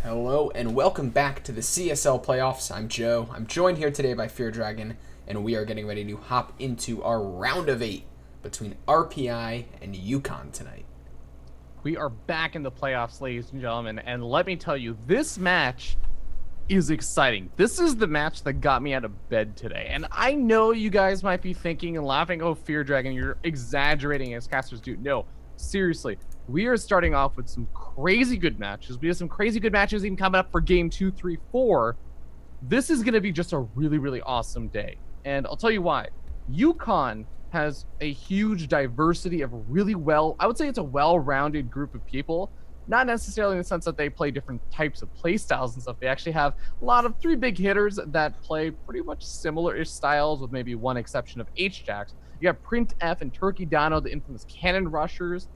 Hello and welcome back to the CSL playoffs. I'm Joe. I'm joined here today by Fear Dragon, and we are getting ready to hop into our round of 8 between RPI and UConn tonight. We are back in the playoffs, ladies and gentlemen, and let me tell you, this match is exciting. This is the match that got me out of bed today, and I know you guys might be thinking and laughing, oh, Fear Dragon, you're exaggerating as casters do. No, seriously. We are starting off with some crazy good matches. We have some crazy good matches even coming up for game 2, 3, 4. This is going to be just a really, really awesome day. And I'll tell you why. UConn has a huge diversity of I would say it's a well-rounded group of people. Not necessarily in the sense that they play different types of play styles and stuff. They actually have a lot of 3 big hitters that play pretty much similar-ish styles with maybe one exception of H-Jacks. You have Print F and Turkey Dano, the infamous cannon rushers.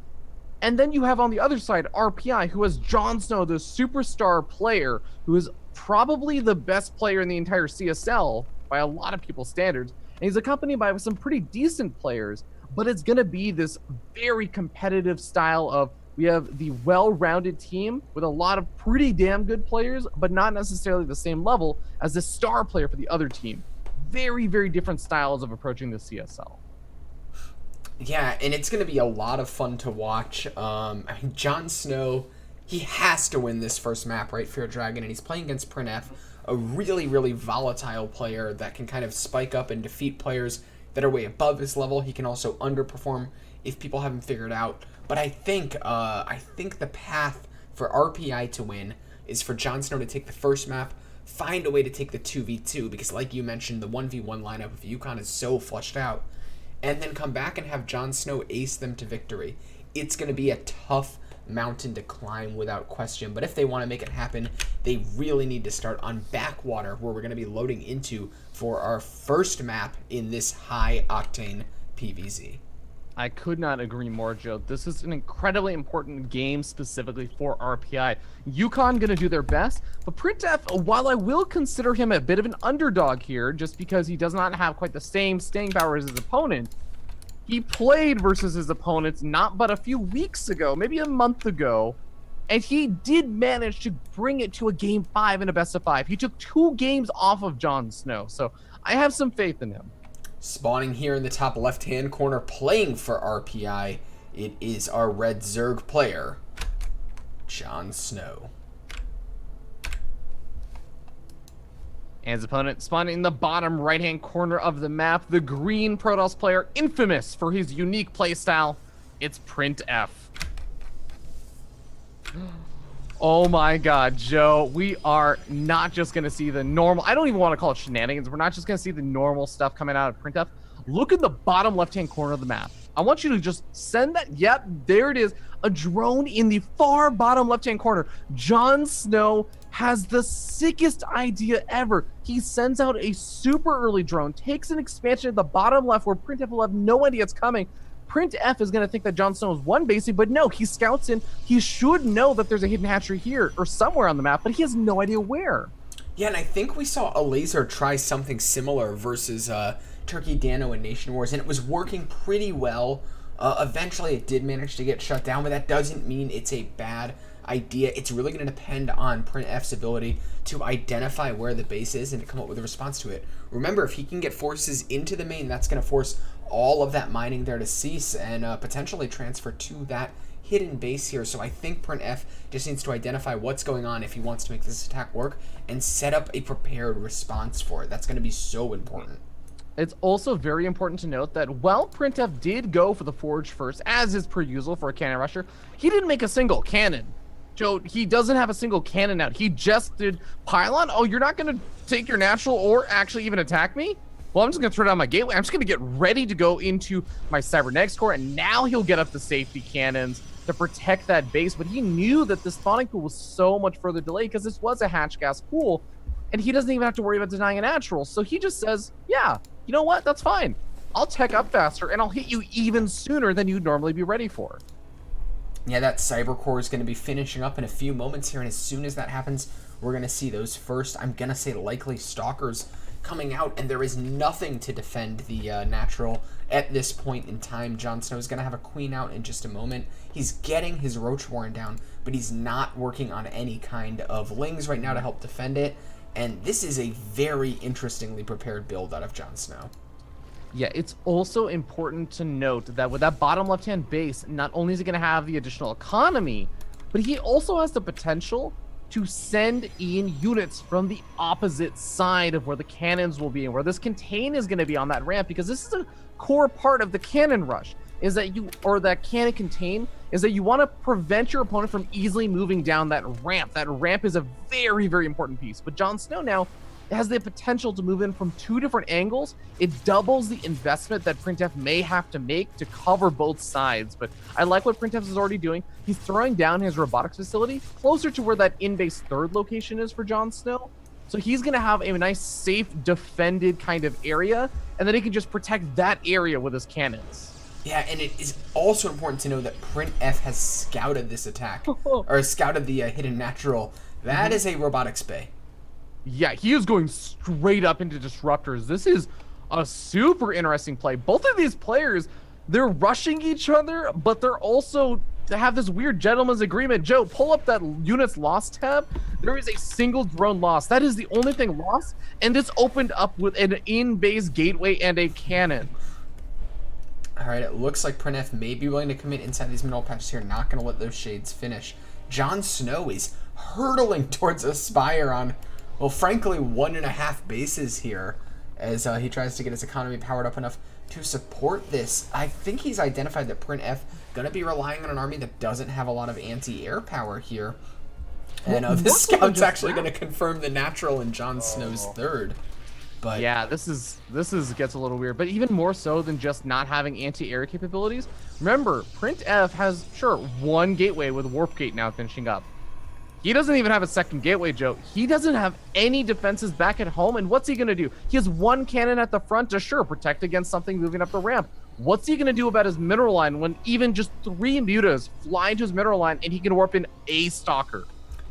And then you have on the other side RPI, who has Jon Snow, the superstar player, who is probably the best player in the entire CSL by a lot of people's standards. And he's accompanied by some pretty decent players, but it's going to be this very competitive style of we have the well-rounded team with a lot of pretty damn good players, but not necessarily the same level as the star player for the other team. Very, very different styles of approaching the CSL. Yeah, and it's going to be a lot of fun to watch. Jon Snow, he has to win this first map, right, Fear Dragon? And he's playing against Print F, a really, really volatile player that can kind of spike up and defeat players that are way above his level. He can also underperform if people haven't figured out. But I think the path for RPI to win is for Jon Snow to take the first map, find a way to take the 2v2, because like you mentioned, the 1v1 lineup of UConn is so flushed out, and then come back and have Jon Snow ace them to victory. It's going to be a tough mountain to climb without question, but if they want to make it happen, they really need to start on Backwater, where we're going to be loading into for our first map in this high-octane PvZ. I could not agree more, Joe. This is an incredibly important game specifically for RPI. UConn going to do their best, but Printf, while I will consider him a bit of an underdog here, just because he does not have quite the same staying power as his opponent, he played versus his opponents not but a few weeks ago, maybe a month ago, and he did manage to bring it to a game 5 in a best of 5. He took 2 games off of Jon Snow, so I have some faith in him. Spawning here in the top left-hand corner, playing for RPI, it is our red Zerg player, Jon Snow. And his opponent spawning in the bottom right-hand corner of the map, the green Protoss player, infamous for his unique playstyle, it's Print F. Oh my god, Joe, we are not just going to see the normal, I don't even want to call it shenanigans, we're not just going to see the normal stuff coming out of Printf. Look at the bottom left-hand corner of the map. I want you to just send that, yep, there it is, a drone in the far bottom left-hand corner. Jon Snow has the sickest idea ever. He sends out a super early drone, takes an expansion at the bottom left where Printf will have no idea it's coming. Print F is going to think that Jon Snow is one basically, but no, he scouts in. He should know that there's a hidden hatchery here or somewhere on the map, but he has no idea where. Yeah, and I think we saw a laser try something similar versus Turkey Dano in Nation Wars, and it was working pretty well. Eventually, it did manage to get shut down, but that doesn't mean it's a bad idea. It's really going to depend on Print F's ability to identify where the base is and to come up with a response to it. Remember, if he can get forces into the main, that's going to force all of that mining there to cease and potentially transfer to that hidden base here. So I think Print F just needs to identify what's going on if he wants to make this attack work and set up a prepared response for it. That's going to be so important. It's also very important to note that while Printf did go for the Forge first, as is per usual for a cannon rusher, he didn't make a single cannon. Joe, he doesn't have a single cannon out. He just did pylon. Oh, you're not going to take your natural or actually even attack me? Well, I'm just going to throw down my gateway. I'm just going to get ready to go into my cybernetics core, and now he'll get up the safety cannons to protect that base. But he knew that the spawning pool was so much further delayed because this was a hatch gas pool, and he doesn't even have to worry about denying a natural. So he just says, yeah, you know what? That's fine. I'll tech up faster, and I'll hit you even sooner than you'd normally be ready for. Yeah, that cyber core is going to be finishing up in a few moments here, and as soon as that happens, we're going to see those first, I'm going to say likely stalkers coming out, and there is nothing to defend the natural at this point in time. Jon Snow is going to have a queen out in just a moment. He's getting his Roach Warren down, but he's not working on any kind of lings right now to help defend it. And this is a very interestingly prepared build out of Jon Snow. Yeah, it's also important to note that with that bottom left-hand base, not only is he going to have the additional economy, but he also has the potential to send in units from the opposite side of where the cannons will be and where this contain is going to be on that ramp, because this is a core part of the cannon rush, is that that cannon contain is that you want to prevent your opponent from easily moving down that ramp. That ramp is a very, very important piece. But Jon Snow now has the potential to move in from 2 different angles. It doubles the investment that Printf may have to make to cover both sides. But I like what Printf is already doing. He's throwing down his robotics facility closer to where that in-base 3rd location is for Jon Snow. So he's going to have a nice, safe, defended kind of area, and then he can just protect that area with his cannons. Yeah, and it is also important to know that Printf has scouted this attack, or scouted the hidden natural. That is a robotics bay. Yeah, he is going straight up into disruptors. This is a super interesting play. Both of these players, they're rushing each other, but they're also have this weird gentleman's agreement. Joe, pull up that units lost tab. There is a single drone lost. That is the only thing lost, and it's opened up with an in-base gateway and a cannon. All right, it looks like Printf may be willing to commit inside these middle patches here. Not going to let those shades finish. Jon Snow is hurtling towards a spire on, well, frankly, 1.5 bases here as he tries to get his economy powered up enough to support this. I think he's identified that Printf going to be relying on an army that doesn't have a lot of anti-air power here. And the scout's actually going to confirm the natural in Jon Snow's 3rd. But yeah, this is gets a little weird, but even more so than just not having anti-air capabilities. Remember, Printf has 1 gateway with Warp Gate now finishing up. He doesn't even have a 2nd gateway, Joe. He doesn't have any defenses back at home, and what's he gonna do? He has 1 cannon at the front to protect against something moving up the ramp. What's he gonna do about his mineral line when even just 3 mutas fly into his mineral line and he can warp in a stalker?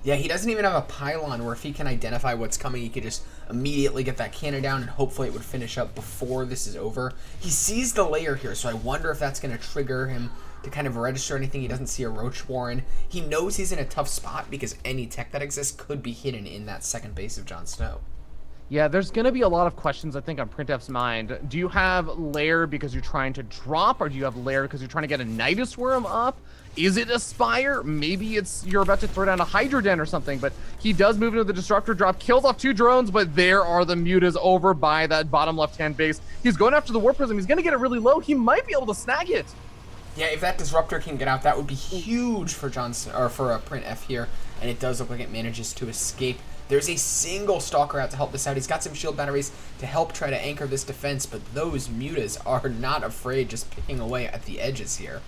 Yeah, he doesn't even have a pylon where if he can identify what's coming, he could just immediately get that cannon down and hopefully it would finish up before this is over. He sees the layer here, so I wonder if that's going to trigger him to kind of register anything. He doesn't see a Roach Warren. He knows he's in a tough spot because any tech that exists could be hidden in that 2nd base of Jon Snow. Yeah, there's going to be a lot of questions, I think, on Printf's mind. Do you have lair because you're trying to drop, or do you have lair because you're trying to get a Nidus Worm up? Is it a Spire? Maybe it's you're about to throw down a Hydra Den or something, but he does move into the Disruptor drop, kills off 2 drones, but there are the mutas over by that bottom left-hand base. He's going after the Warp Prism. He's going to get it really low. He might be able to snag it. Yeah, if that Disruptor can get out, that would be huge for Printf here, and it does look like it manages to escape. There's a single Stalker out to help this out. He's got some shield batteries to help try to anchor this defense, but those mutas are not afraid just picking away at the edges here.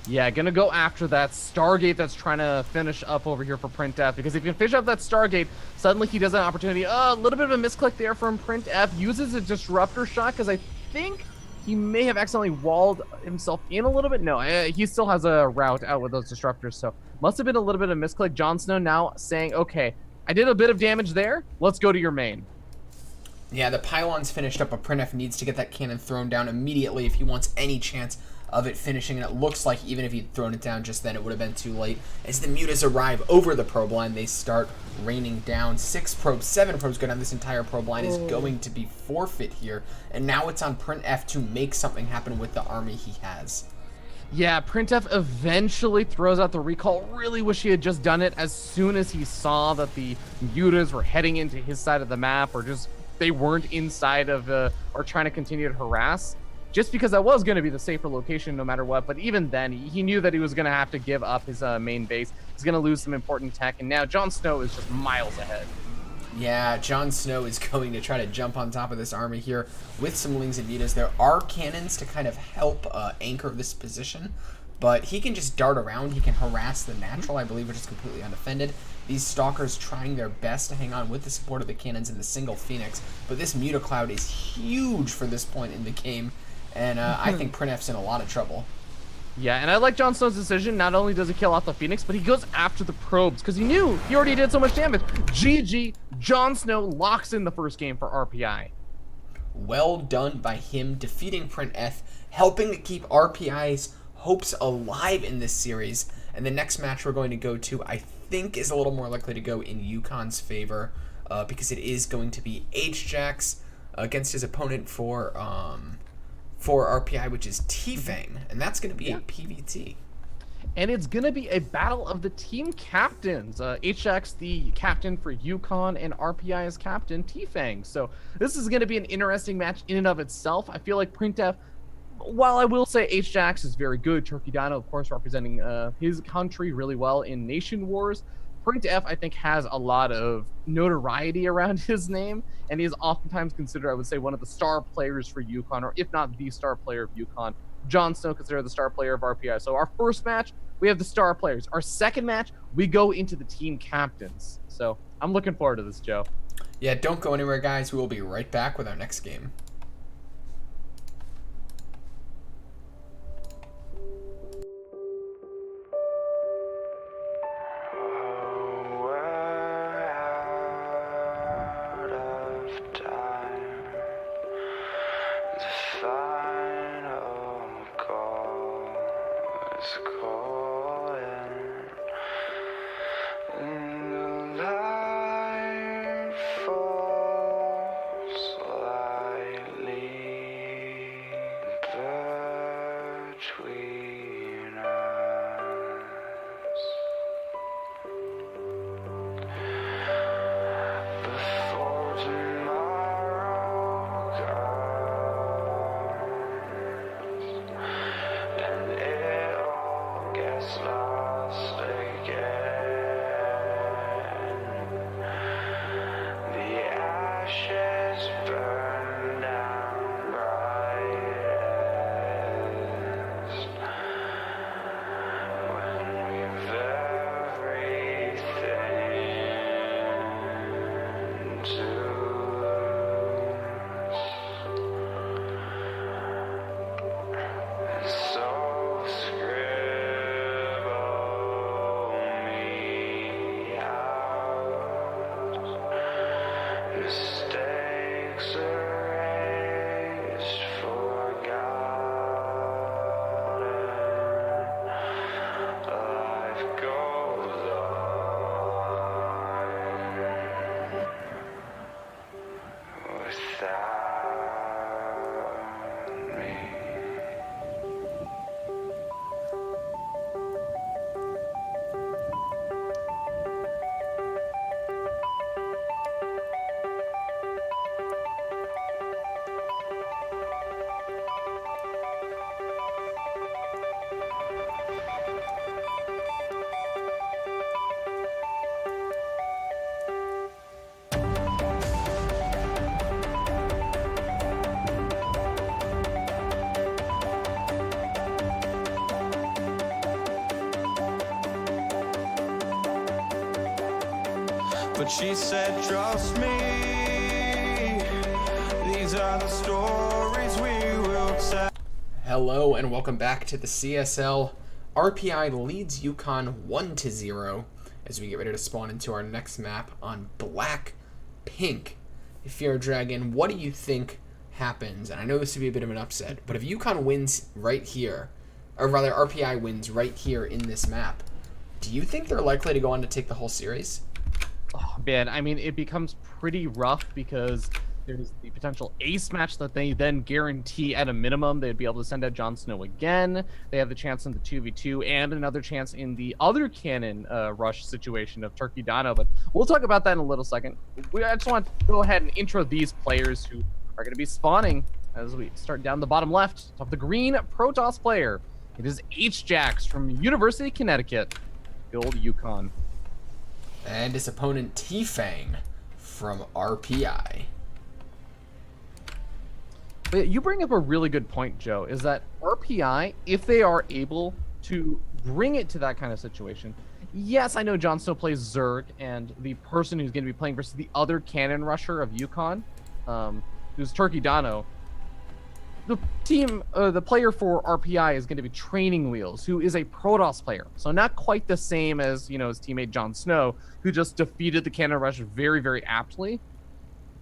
Yeah, gonna go after that Stargate that's trying to finish up over here for Printf, because if you can finish up that Stargate, suddenly he does an opportunity. A little bit of a misclick there from Printf. Uses a Disruptor shot, because I think he may have accidentally walled himself in a little bit. No, he still has a route out with those Disruptors, so must have been a little bit of misclick. Jon Snow now saying, okay, I did a bit of damage there. Let's go to your main. Yeah, the pylon's finished up, but Printf needs to get that cannon thrown down immediately if he wants any chance of it finishing, and it looks like even if he'd thrown it down just then, it would have been too late. As the mutas arrive over the probe line, they start raining down. 6 probes, 7 probes go down. This entire probe line is going to be forfeit here, and now it's on Printf to make something happen with the army he has. Yeah, Printf eventually throws out the recall. Really wish he had just done it as soon as he saw that the mutas were heading into his side of the map, or just they weren't inside of or trying to continue to harass. Just because that was going to be the safer location no matter what. But even then, he knew that he was going to have to give up his main base. He's going to lose some important tech. And now Jon Snow is just miles ahead. Yeah, Jon Snow is going to try to jump on top of this army here with some Lings and Mutas. There are cannons to kind of help anchor this position, but he can just dart around. He can harass the natural, I believe, which is completely undefended. These Stalkers trying their best to hang on with the support of the cannons and the single Phoenix, but this Muta Cloud is huge for this point in the game. And I think Printf's in a lot of trouble. Yeah, and I like Jon Snow's decision. Not only does he kill off the Phoenix, but he goes after the probes because he knew he already did so much damage. GG, Jon Snow locks in the first game for RPI. Well done by him defeating Printf, helping to keep RPI's hopes alive in this series. And the next match we're going to go to, I think, is a little more likely to go in UConn's favor because it is going to be H-Jax against his opponent for RPI, which is T-Fang, and that's going to be a PVT. And it's going to be a battle of the team captains. HX, the captain for UConn, and RPI is captain T-Fang. So this is going to be an interesting match in and of itself. I feel like Printf, while I will say HX is very good, Turkey Dino, of course, representing his country really well in Nation Wars, Printf, I think, has a lot of notoriety around his name, and he is oftentimes considered, I would say, one of the star players for UConn, or if not the star player of UConn. Jon Snow considered the star player of RPI. So our first match, we have the star players. Our second match, we go into the team captains. So I'm looking forward to this, Joe. Yeah, don't go anywhere, guys. We will be right back with our next game. But she said, trust me, these are the stories we will tell. Hello and welcome back to the CSL. RPI leads UConn 1-0 as we get ready to spawn into our next map on Black Pink. Fear Dragon, what do you think happens? And I know this would be a bit of an upset, but if UConn wins right here, or rather RPI wins right here in this map, do you think they're likely to go on to take the whole series? Oh, man, I mean, it becomes pretty rough because there's the potential ace match that they then guarantee at a minimum they'd be able to send out Jon Snow again. They have the chance in the 2v2 and another chance in the other cannon rush situation of Turkey Dino, but we'll talk about that in a little second. I just want to go ahead and intro these players who are going to be spawning as we start down the bottom left. Top of the green Protoss player. It is H-Jax from University of Connecticut, the old UConn. And his opponent T-Fang from RPI. But you bring up a really good point, Joe, is that RPI, if they are able to bring it to that kind of situation, yes, I know Jon Snow plays Zerg, and the person who's going to be playing versus the other cannon rusher of UConn, who's Turkey Dino, the player for RPI is going to be Training Wheels, who is a Protoss player. So not quite the same as, his teammate Jon Snow, who just defeated the Cannon Rush very, very aptly.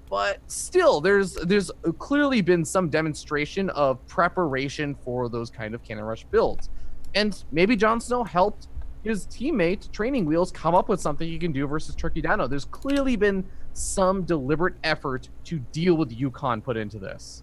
But still, there's clearly been some demonstration of preparation for those kind of Cannon Rush builds. And maybe Jon Snow helped his teammate, Training Wheels, come up with something he can do versus Turkey Dino. There's clearly been some deliberate effort to deal with UConn put into this.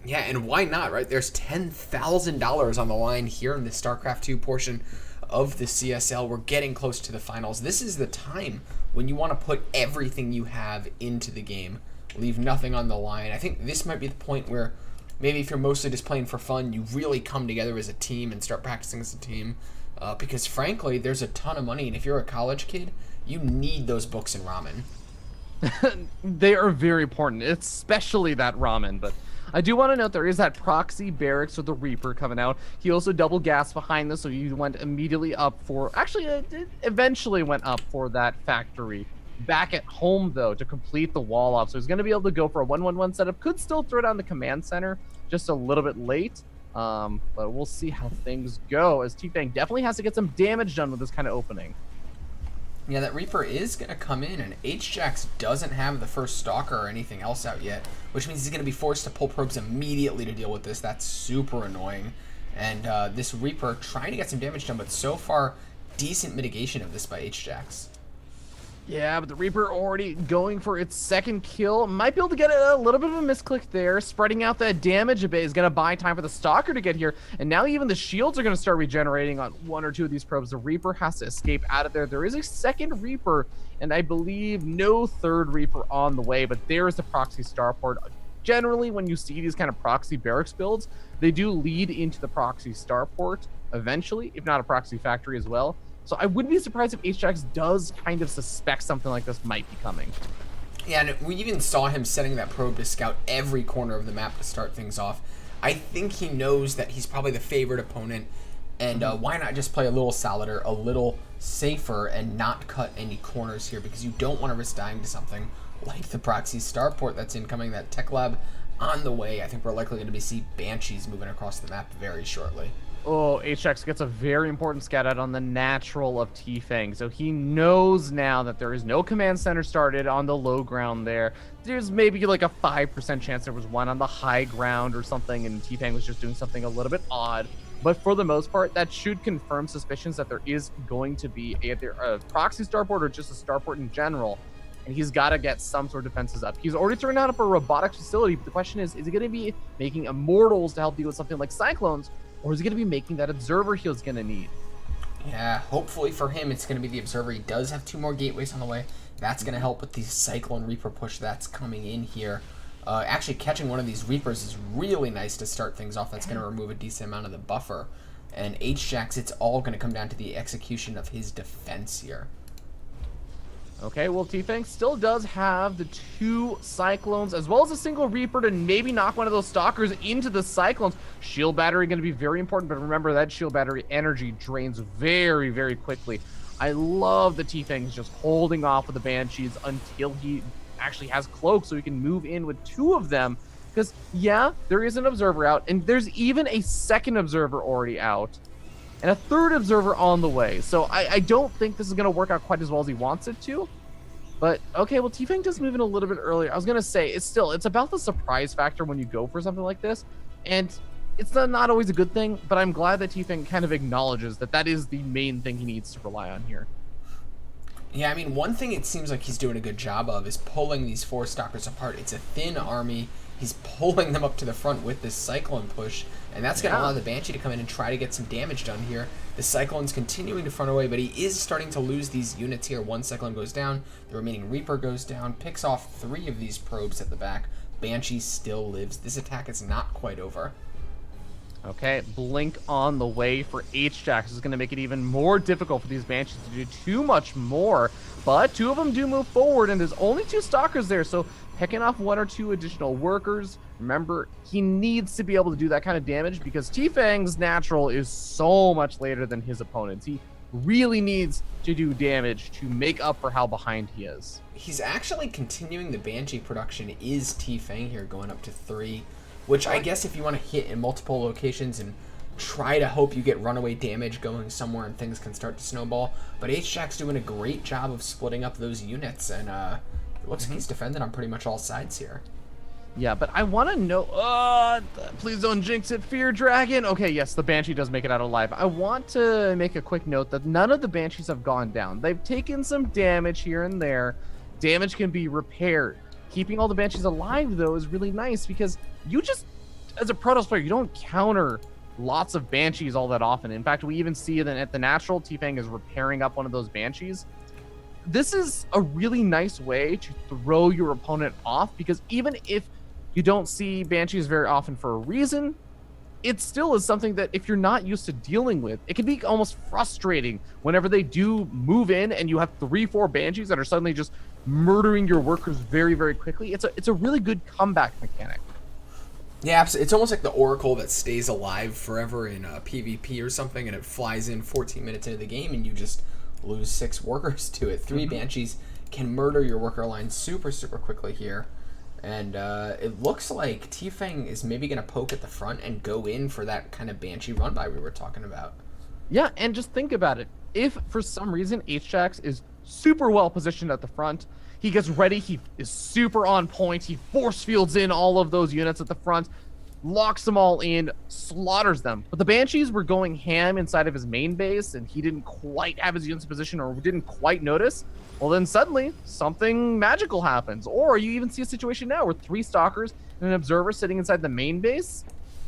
Yeah, and why not, right? There's $10,000 on the line here in the StarCraft 2 portion of the CSL. We're getting close to the finals. This is the time when you want to put everything you have into the game. Leave nothing on the line. I think this might be the point where maybe if you're mostly just playing for fun, you really come together as a team and start practicing as a team. Because frankly, there's a ton of money, and if you're a college kid, you need those books and ramen. They are very important, especially that ramen. But I do want to note there is that proxy barracks with the Reaper coming out. He also double gas behind this, so he went immediately up for... Actually, it eventually went up for that factory. Back at home, though, to complete the wall off. So he's going to be able to go for a 1-1-1 setup. Could still throw down the command center just a little bit late. But we'll see how things go, as T-Fang definitely has to get some damage done with this kind of opening. Yeah, that Reaper is going to come in, and H-Jax doesn't have the first Stalker or anything else out yet, which means he's going to be forced to pull probes immediately to deal with this. That's super annoying. And this Reaper trying to get some damage done, but so far, decent mitigation of this by H-Jax. Yeah, but the Reaper already going for its second kill. Might be able to get a little bit of a misclick there. Spreading out that damage a bit is going to buy time for the Stalker to get here. And now even the shields are going to start regenerating on one or two of these probes. The Reaper has to escape out of there. There is a second Reaper, and I believe no third Reaper on the way. But there is the proxy starport. Generally, when you see these kind of proxy barracks builds, they do lead into the proxy starport eventually, if not a proxy factory as well. So I wouldn't be surprised if H-Jax does kind of suspect something like this might be coming. Yeah, and we even saw him setting that probe to scout every corner of the map to start things off. I think he knows that he's probably the favorite opponent, and why not just play a little solider, a little safer, and not cut any corners here, because you don't want to risk dying to something like the proxy starport that's incoming, that tech lab on the way. I think we're likely going to see Banshees moving across the map very shortly. Oh, H-Jax gets a very important scat out on the natural of T-Fang. So he knows now that there is no command center started on the low ground there. There's maybe like a 5% chance there was one on the high ground or something, and T-Fang was just doing something a little bit odd. But for the most part, that should confirm suspicions that there is going to be either a proxy starport or just a starport in general. And he's got to get some sort of defenses up. He's already thrown out up a robotics facility, but the question is he going to be making immortals to help deal with something like cyclones? Or is he going to be making that observer he's going to need? Yeah, hopefully for him, it's going to be the observer. He does have 2 more gateways on the way. That's going to help with the Cyclone Reaper push that's coming in here. Actually, catching one of these Reapers is really nice to start things off. That's going to remove a decent amount of the buffer. And H-Jax, it's all going to come down to the execution of his defense here. Okay, well, T-Fang still does have the 2 Cyclones, as well as a single Reaper to maybe knock one of those Stalkers into the Cyclones. Shield battery going to be very important, but remember that shield battery energy drains very, very quickly. I love the T-Fang's just holding off with the Banshees until he actually has Cloak, so he can move in with 2 of them. Because, yeah, there is an Observer out, and there's even a second Observer already out. And a third observer on the way. So I don't think this is going to work out quite as well as he wants it to. But, okay, well, T-Fang does move in a little bit earlier. I was going to say, it's about the surprise factor when you go for something like this. And it's not always a good thing, but I'm glad that T-Fang kind of acknowledges that that is the main thing he needs to rely on here. Yeah, I mean, one thing it seems like he's doing a good job of is pulling these 4 Stalkers apart. It's a thin army. He's pulling them up to the front with this Cyclone push, and that's going to allow the Banshee to come in and try to get some damage done here. The Cyclone's continuing to front away, but he is starting to lose these units here. 1 Cyclone goes down, the remaining Reaper goes down, picks off 3 of these probes at the back. Banshee still lives. This attack is not quite over. Okay, Blink on the way for H-Jax is going to make it even more difficult for these Banshees to do too much more. But 2 of them do move forward, and there's only 2 Stalkers there, so picking off 1 or 2 additional workers. Remember, he needs to be able to do that kind of damage because T-Fang's natural is so much later than his opponents. He really needs to do damage to make up for how behind he is. He's actually continuing the Banshee production. Is T-Fang here going up to 3? which I guess if you want to hit in multiple locations and try to hope you get runaway damage going somewhere and things can start to snowball. But H-Jack's doing a great job of splitting up those units, and it looks like he's defending on pretty much all sides here. Yeah, but I want to know... please don't jinx it, Fear Dragon. Okay, yes, the Banshee does make it out alive. I want to make a quick note that none of the Banshees have gone down. They've taken some damage here and there. Damage can be repaired. Keeping all the Banshees alive, though, is really nice because you just, as a Protoss player, you don't counter lots of Banshees all that often. In fact, we even see that at the natural, T-Fang is repairing up one of those Banshees. This is a really nice way to throw your opponent off because even if you don't see Banshees very often for a reason, it still is something that if you're not used to dealing with, it can be almost frustrating whenever they do move in and you have 3-4 Banshees that are suddenly just murdering your workers very, very quickly. It's a really good comeback mechanic. Yeah, it's almost like the Oracle that stays alive forever in PvP or something, and it flies in 14 minutes into the game and you just lose 6 workers to it. 3 Banshees can murder your worker line super, super quickly here. And it looks like T-Fang is maybe going to poke at the front and go in for that kind of Banshee run-by we were talking about. Yeah, and just think about it. If, for some reason, H-Jax is super well positioned at the front, he gets ready, he is super on point, he force fields in all of those units at the front, locks them all in, slaughters them. But the Banshees were going ham inside of his main base, and he didn't quite have his units in position or didn't quite notice. Well, then suddenly something magical happens. Or you even see a situation now where 3 Stalkers and an Observer sitting inside the main base,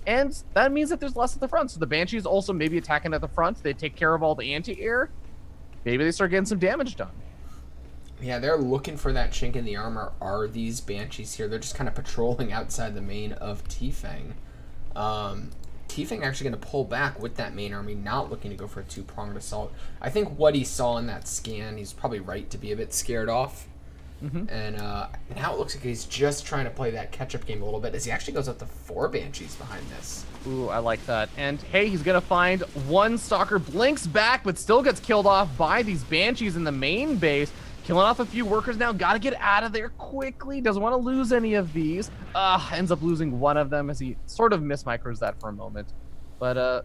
and that means that there's less at the front. So the Banshees also maybe attacking at the front. They take care of all the anti-air. Maybe they start getting some damage done. Yeah, they're looking for that chink in the armor. Are these Banshees here? They're just kind of patrolling outside the main of T-Fang. T-Fang actually going to pull back with that main army, not looking to go for a 2-pronged assault. I think what he saw in that scan, he's probably right to be a bit scared off. And now it looks like he's just trying to play that catch-up game a little bit as he actually goes up to 4 Banshees behind this. Ooh, I like that. And hey, he's going to find 1 Stalker, blinks back, but still gets killed off by these Banshees in the main base. Killing off a few workers now. Got to get out of there quickly. Doesn't want to lose any of these. Ends up losing one of them as he sort of mismicros that for a moment. But,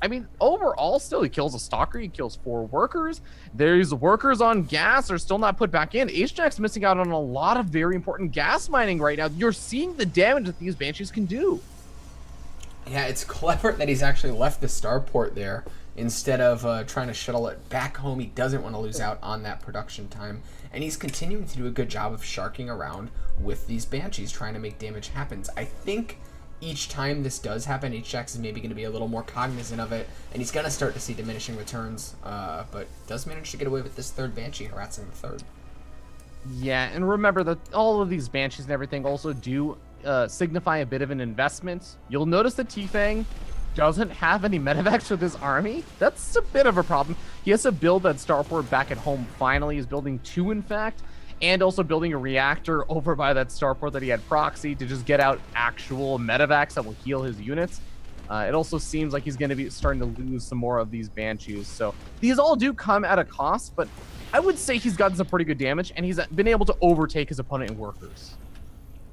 I mean, overall, still, he kills a Stalker. He kills 4 workers. There's workers on gas are still not put back in. H-Jack's missing out on a lot of very important gas mining right now. You're seeing the damage that these Banshees can do. Yeah, it's clever that he's actually left the starport there instead of trying to shuttle it back home. He doesn't want to lose out on that production time, and he's continuing to do a good job of sharking around with these Banshees, trying to make damage happen. I think each time this does happen, H-Jax is maybe going to be a little more cognizant of it, and he's going to start to see diminishing returns, but does manage to get away with this 3rd Banshee, harassing the 3rd. Yeah, and remember that all of these Banshees and everything also do signify a bit of an investment. You'll notice that T-Fang doesn't have any medevacs for this army. That's a bit of a problem. He has to build that starport back at home finally. He's building 2, in fact, and also building a reactor over by that starport that he had proxy to just get out actual medevacs that will heal his units. It also seems like he's going to be starting to lose some more of these Banshees. So these all do come at a cost, but I would say he's gotten some pretty good damage, and he's been able to overtake his opponent in workers.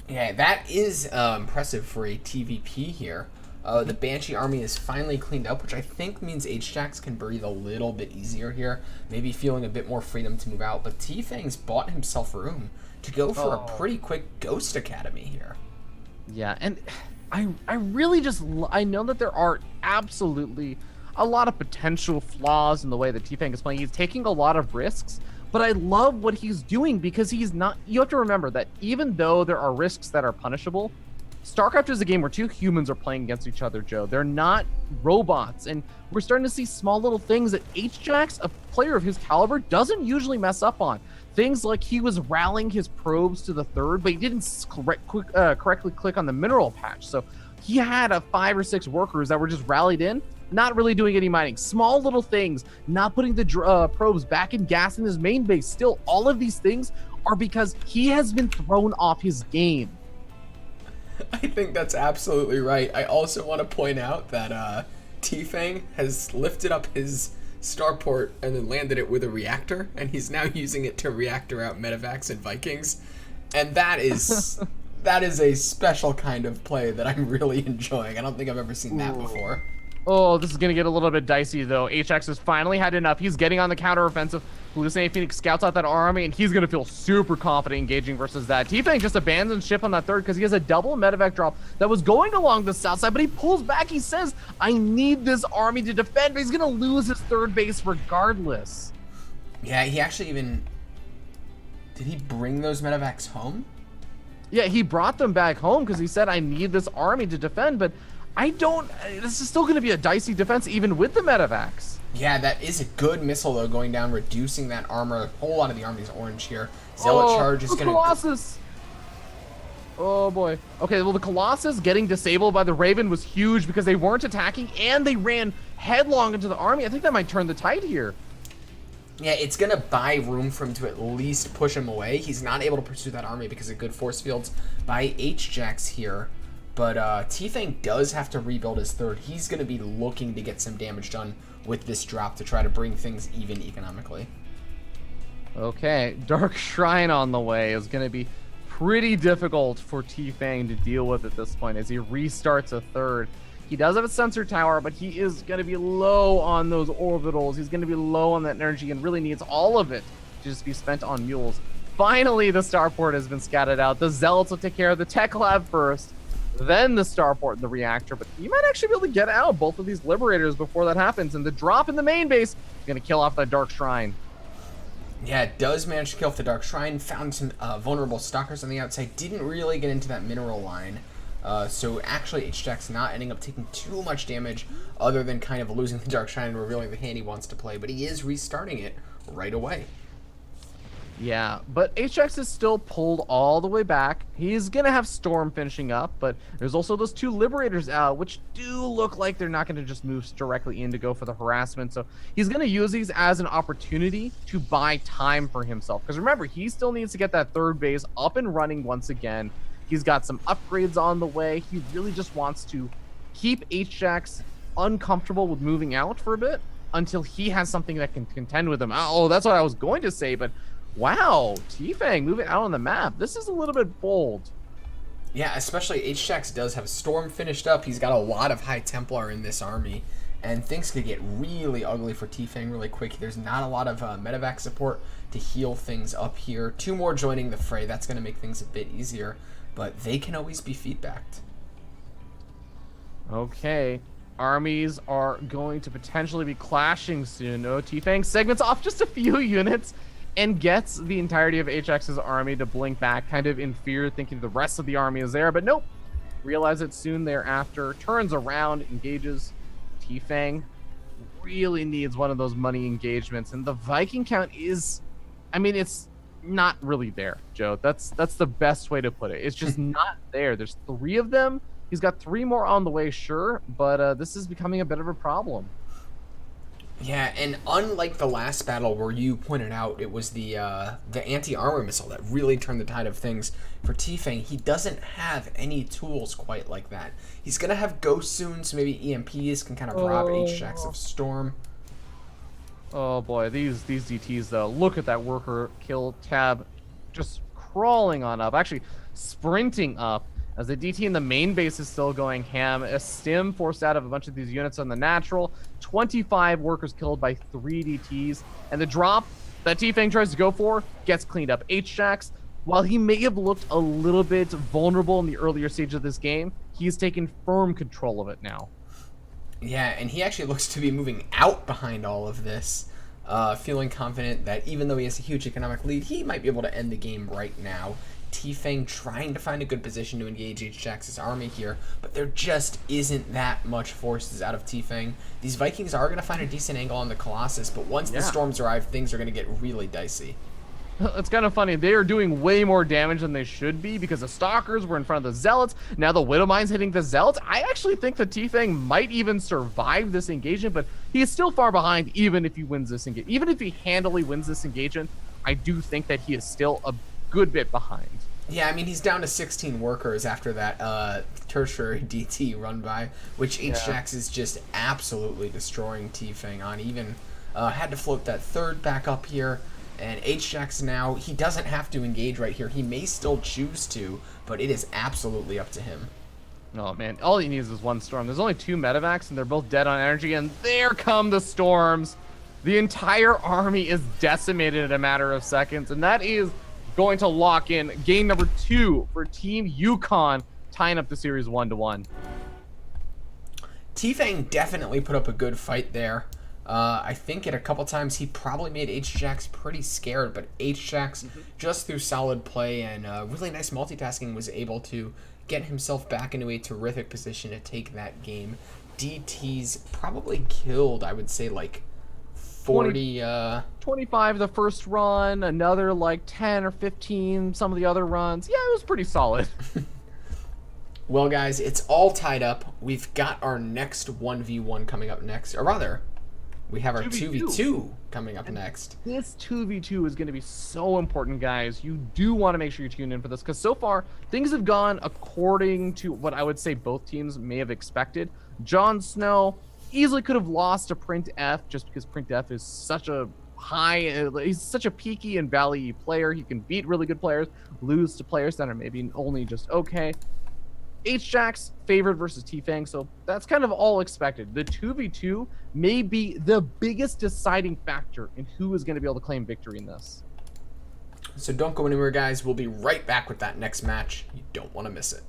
Yeah, that is impressive for a TVP here. The Banshee army is finally cleaned up, which I think means H-Jax can breathe a little bit easier here, maybe feeling a bit more freedom to move out. But T-Fang's bought himself room to go for a pretty quick Ghost Academy here. Yeah, and I really just, I know that there are absolutely a lot of potential flaws in the way that T-Fang is playing. He's taking a lot of risks, but I love what he's doing because he's not, you have to remember that even though there are risks that are punishable, StarCraft is a game where 2 humans are playing against each other, Joe. They're not robots, and we're starting to see small little things that H-Jax, a player of his caliber, doesn't usually mess up on. Things like he was rallying his probes to the 3rd, but he didn't correctly click on the mineral patch. So he had 5 or 6 workers that were just rallied in, not really doing any mining. Small little things, not putting the probes back in gas in his main base. Still, all of these things are because he has been thrown off his game. I think that's absolutely right. I also want to point out that T-Fang has lifted up his starport and then landed it with a reactor, and he's now using it to reactor out medevacs and Vikings. And that is That is a special kind of play that I'm really enjoying. I don't think I've ever seen that before. Oh, this is going to get a little bit dicey, though. HX has finally had enough. He's getting on the counteroffensive. Hallucinating Phoenix scouts out that army, and he's going to feel super confident engaging versus that. T-Fang just abandons ship on that third because he has a double medevac drop that was going along the south side, but he pulls back. He says, I need this army to defend, but he's going to lose his third base regardless. Yeah, he actually even... Did he bring those medevacs home? Yeah, he brought them back home because he said, I need this army to defend, but this is still going to be a dicey defense even with the medevacs. Yeah, that is a good missile, though, going down, reducing that armor. A whole lot of the army's orange here. Zealot charge is going to... Colossus! Oh, boy. Okay, well, the Colossus getting disabled by the Raven was huge because they weren't attacking, and they ran headlong into the army. I think that might turn the tide here. Yeah, it's going to buy room for him to at least push him away. He's not able to pursue that army because of good force fields by H-Jax here. But T-Fang does have to rebuild his third. He's going to be looking to get some damage done with this drop to try to bring things even economically. Okay, Dark Shrine on the way is going to be pretty difficult for T-Fang to deal with at this point as he restarts a third. He does have a sensor tower, but he is going to be low on those orbitals. He's going to be low on that energy and really needs all of it to just be spent on mules. Finally, the starport has been scattered out. The Zealots will take care of the tech lab first, then the starport and the reactor, but you might actually be able to get out both of these liberators before that happens, and the drop in the main base is going to kill off that Dark Shrine. Yeah, it does manage to kill off the Dark Shrine, found some vulnerable stalkers on the outside, didn't really get into that mineral line, so actually H-Jack's not ending up taking too much damage other than kind of losing the Dark Shrine and revealing the hand he wants to play, but he is restarting it right away. Yeah, but HX is still pulled all the way back. He's going to have Storm finishing up, but there's also those two Liberators out, which do look like they're not going to just move directly in to go for the harassment. So he's going to use these as an opportunity to buy time for himself. Because remember, he still needs to get that third base up and running once again. He's got some upgrades on the way. He really just wants to keep HX uncomfortable with moving out for a bit until he has something that can contend with him. Oh, that's what I was going to say, but... Wow, T-Fang moving out on the map. This is a little bit bold. Yeah, especially H-Jax does have Storm finished up. He's got a lot of High Templar in this army, and things could get really ugly for T-Fang really quick. There's not a lot of medevac support to heal things up here. Two more joining the fray. That's going to make things a bit easier, but they can always be feedbacked. Okay, armies are going to potentially be clashing soon. No, T-Fang segments off just a few units and gets the entirety of HX's army to blink back, kind of in fear, thinking the rest of the army is there, but nope. Realize it soon thereafter, turns around, engages. T-Fang really needs one of those money engagements, and the Viking count is, I mean, it's not really there, Joe. That's the best way to put it. It's just not there. There's 3 of them. He's got 3 more on the way, sure, but this is becoming a bit of a problem. Yeah, and unlike the last battle where you pointed out it was the anti-armor missile that really turned the tide of things for T-Fang, he doesn't have any tools quite like that. He's going to have Ghost soon, so maybe EMPs can kind of rob H-Jax of Storm. Oh boy, these DTs though, look at that worker kill tab just crawling on up, actually sprinting up. As the DT in the main base is still going ham, a stim forced out of a bunch of these units on the natural, 25 workers killed by 3 DTs, and the drop that T-Fang tries to go for gets cleaned up. H-Jax, while he may have looked a little bit vulnerable in the earlier stage of this game, he's taken firm control of it now. Yeah, and he actually looks to be moving out behind all of this, feeling confident that even though he has a huge economic lead, he might be able to end the game right now. T-Fang trying to find a good position to engage H-Jax's army here, but there just isn't that much forces out of T-Fang. These Vikings are going to find a decent angle on the Colossus, but once the storms arrive, things are going to get really dicey. It's kind of funny. They are doing way more damage than they should be because the Stalkers were in front of the Zealots. Now the Widowmine's hitting the Zealots. I actually think that T-Fang might even survive this engagement, but he is still far behind even if he wins this engagement. Even if he handily wins this engagement, I do think that he is still a good bit behind. Yeah, I mean, he's down to 16 workers after that tertiary DT run by, which H-Jax is just absolutely destroying T-Fang on. Even had to float that third back up here. And H-Jax now, he doesn't have to engage right here. He may still choose to, but it is absolutely up to him. Oh man, all he needs is one storm. There's only 2 medevacs and they're both dead on energy, and there come the storms. The entire army is decimated in a matter of seconds, and that is going to lock in game number 2 for Team UConn, tying up the series 1-1. T-Fang definitely put up a good fight there. I think at a couple times he probably made H-Jax pretty scared, but H-Jax, just through solid play and really nice multitasking, was able to get himself back into a terrific position to take that game. DT's probably killed, I would say, like 40... 25 the first run, another like 10 or 15 some of the other runs. Yeah, it was pretty solid. Well, guys, it's all tied up. We've got our next 1v1 coming up next, or rather, we have our 2v2 coming up next. This 2v2 is going to be so important, guys. You do want to make sure you tune in for this, because so far, things have gone according to what I would say both teams may have expected. Jon Snow easily could have lost to Print F, just because Print F is such a he's such a peaky and valley player. He can beat really good players, lose to players that are maybe only just okay. H-Jax favored versus T-Fang, so that's kind of all expected. The 2v2 may be the biggest deciding factor in who is going to be able to claim victory in this. So don't go anywhere, guys. We'll be right back with that next match. You don't want to miss it.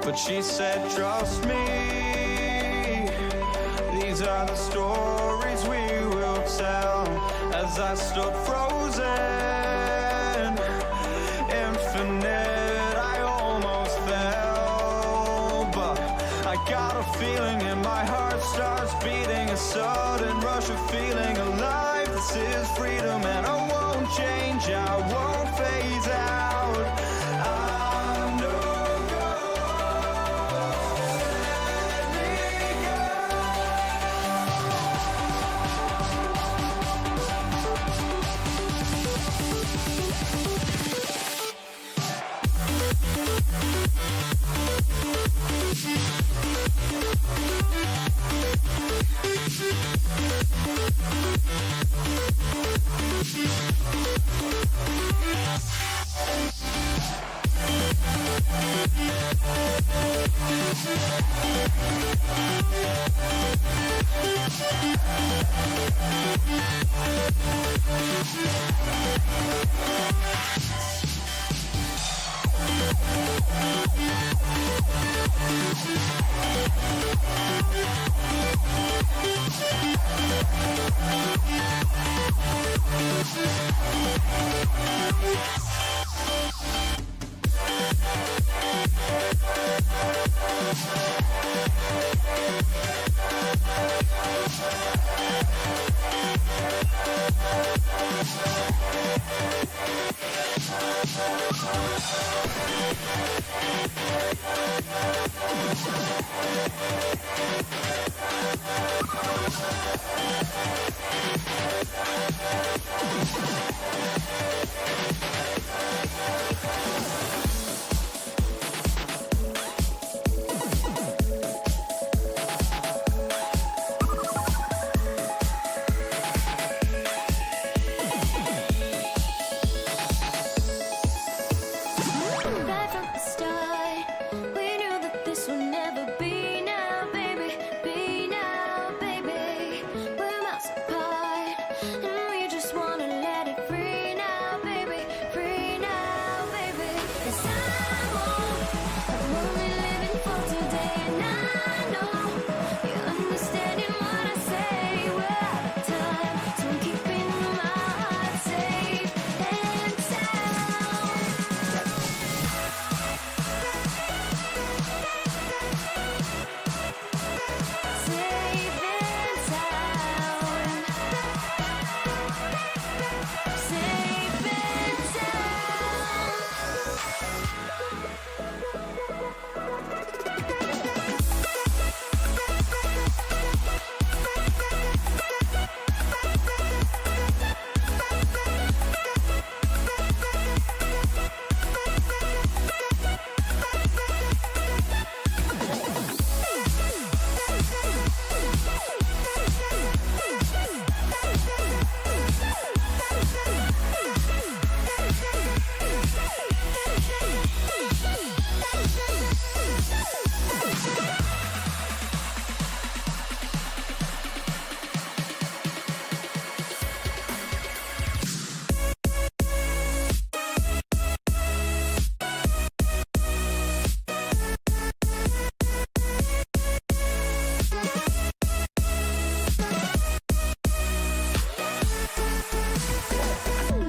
But she said, trust me, these are the stories we will tell. As I stood frozen, infinite, I almost fell. But I got a feeling and my heart starts beating, a sudden rush of feeling alive. This is freedom and I won't change, I won't phase out. Right from the start, we knew that this would never be now, baby. Be now, baby. We're miles apart, and we just wanna let it free now, baby. Free now, baby. 'Cause I'm only living for today, and I know you're understanding what I say. We're out of time, so I'm keeping my heart safe and sound. Safe and sound. Safe and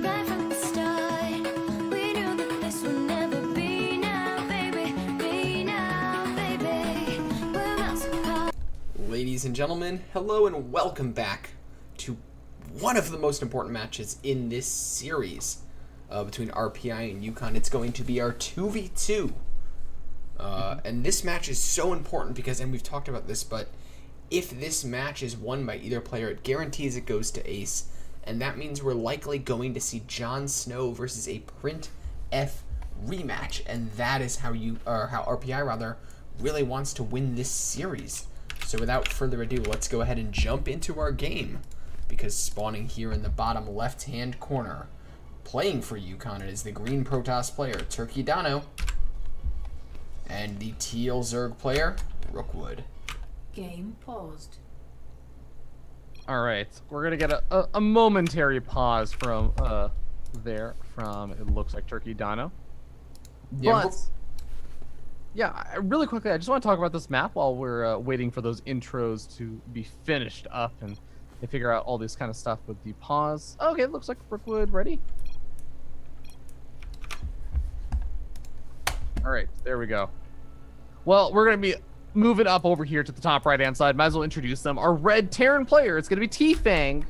Right from the start, we knew that this would never be now, baby. Be now, baby. We're miles apart. Ladies and gentlemen, hello and welcome back to one of the most important matches in this series between RPI and UConn. It's going to be our 2v2. And this match is so important because, and we've talked about this, but if this match is won by either player, it guarantees it goes to ace. And that means we're likely going to see Jon Snow versus a Print F rematch. And that is how how RPI really wants to win this series. So without further ado, let's go ahead and jump into our game. Because spawning here in the bottom left-hand corner, playing for UConn, it is the green Protoss player, Turkey Dano. And the teal Zerg player, Ro8. Game paused. All right, we're gonna get a momentary pause from from it looks like Turkey Dano. Yeah, But yeah, really quickly, I just want to talk about this map while we're waiting for those intros to be finished up and they figure out all this kind of stuff with the pause. Okay, it looks like Brookwood ready. All right, there we go. Well, we're gonna be moving up over here to the top right-hand side. Might as well introduce them. Our red Terran player, it's gonna be T-Fang.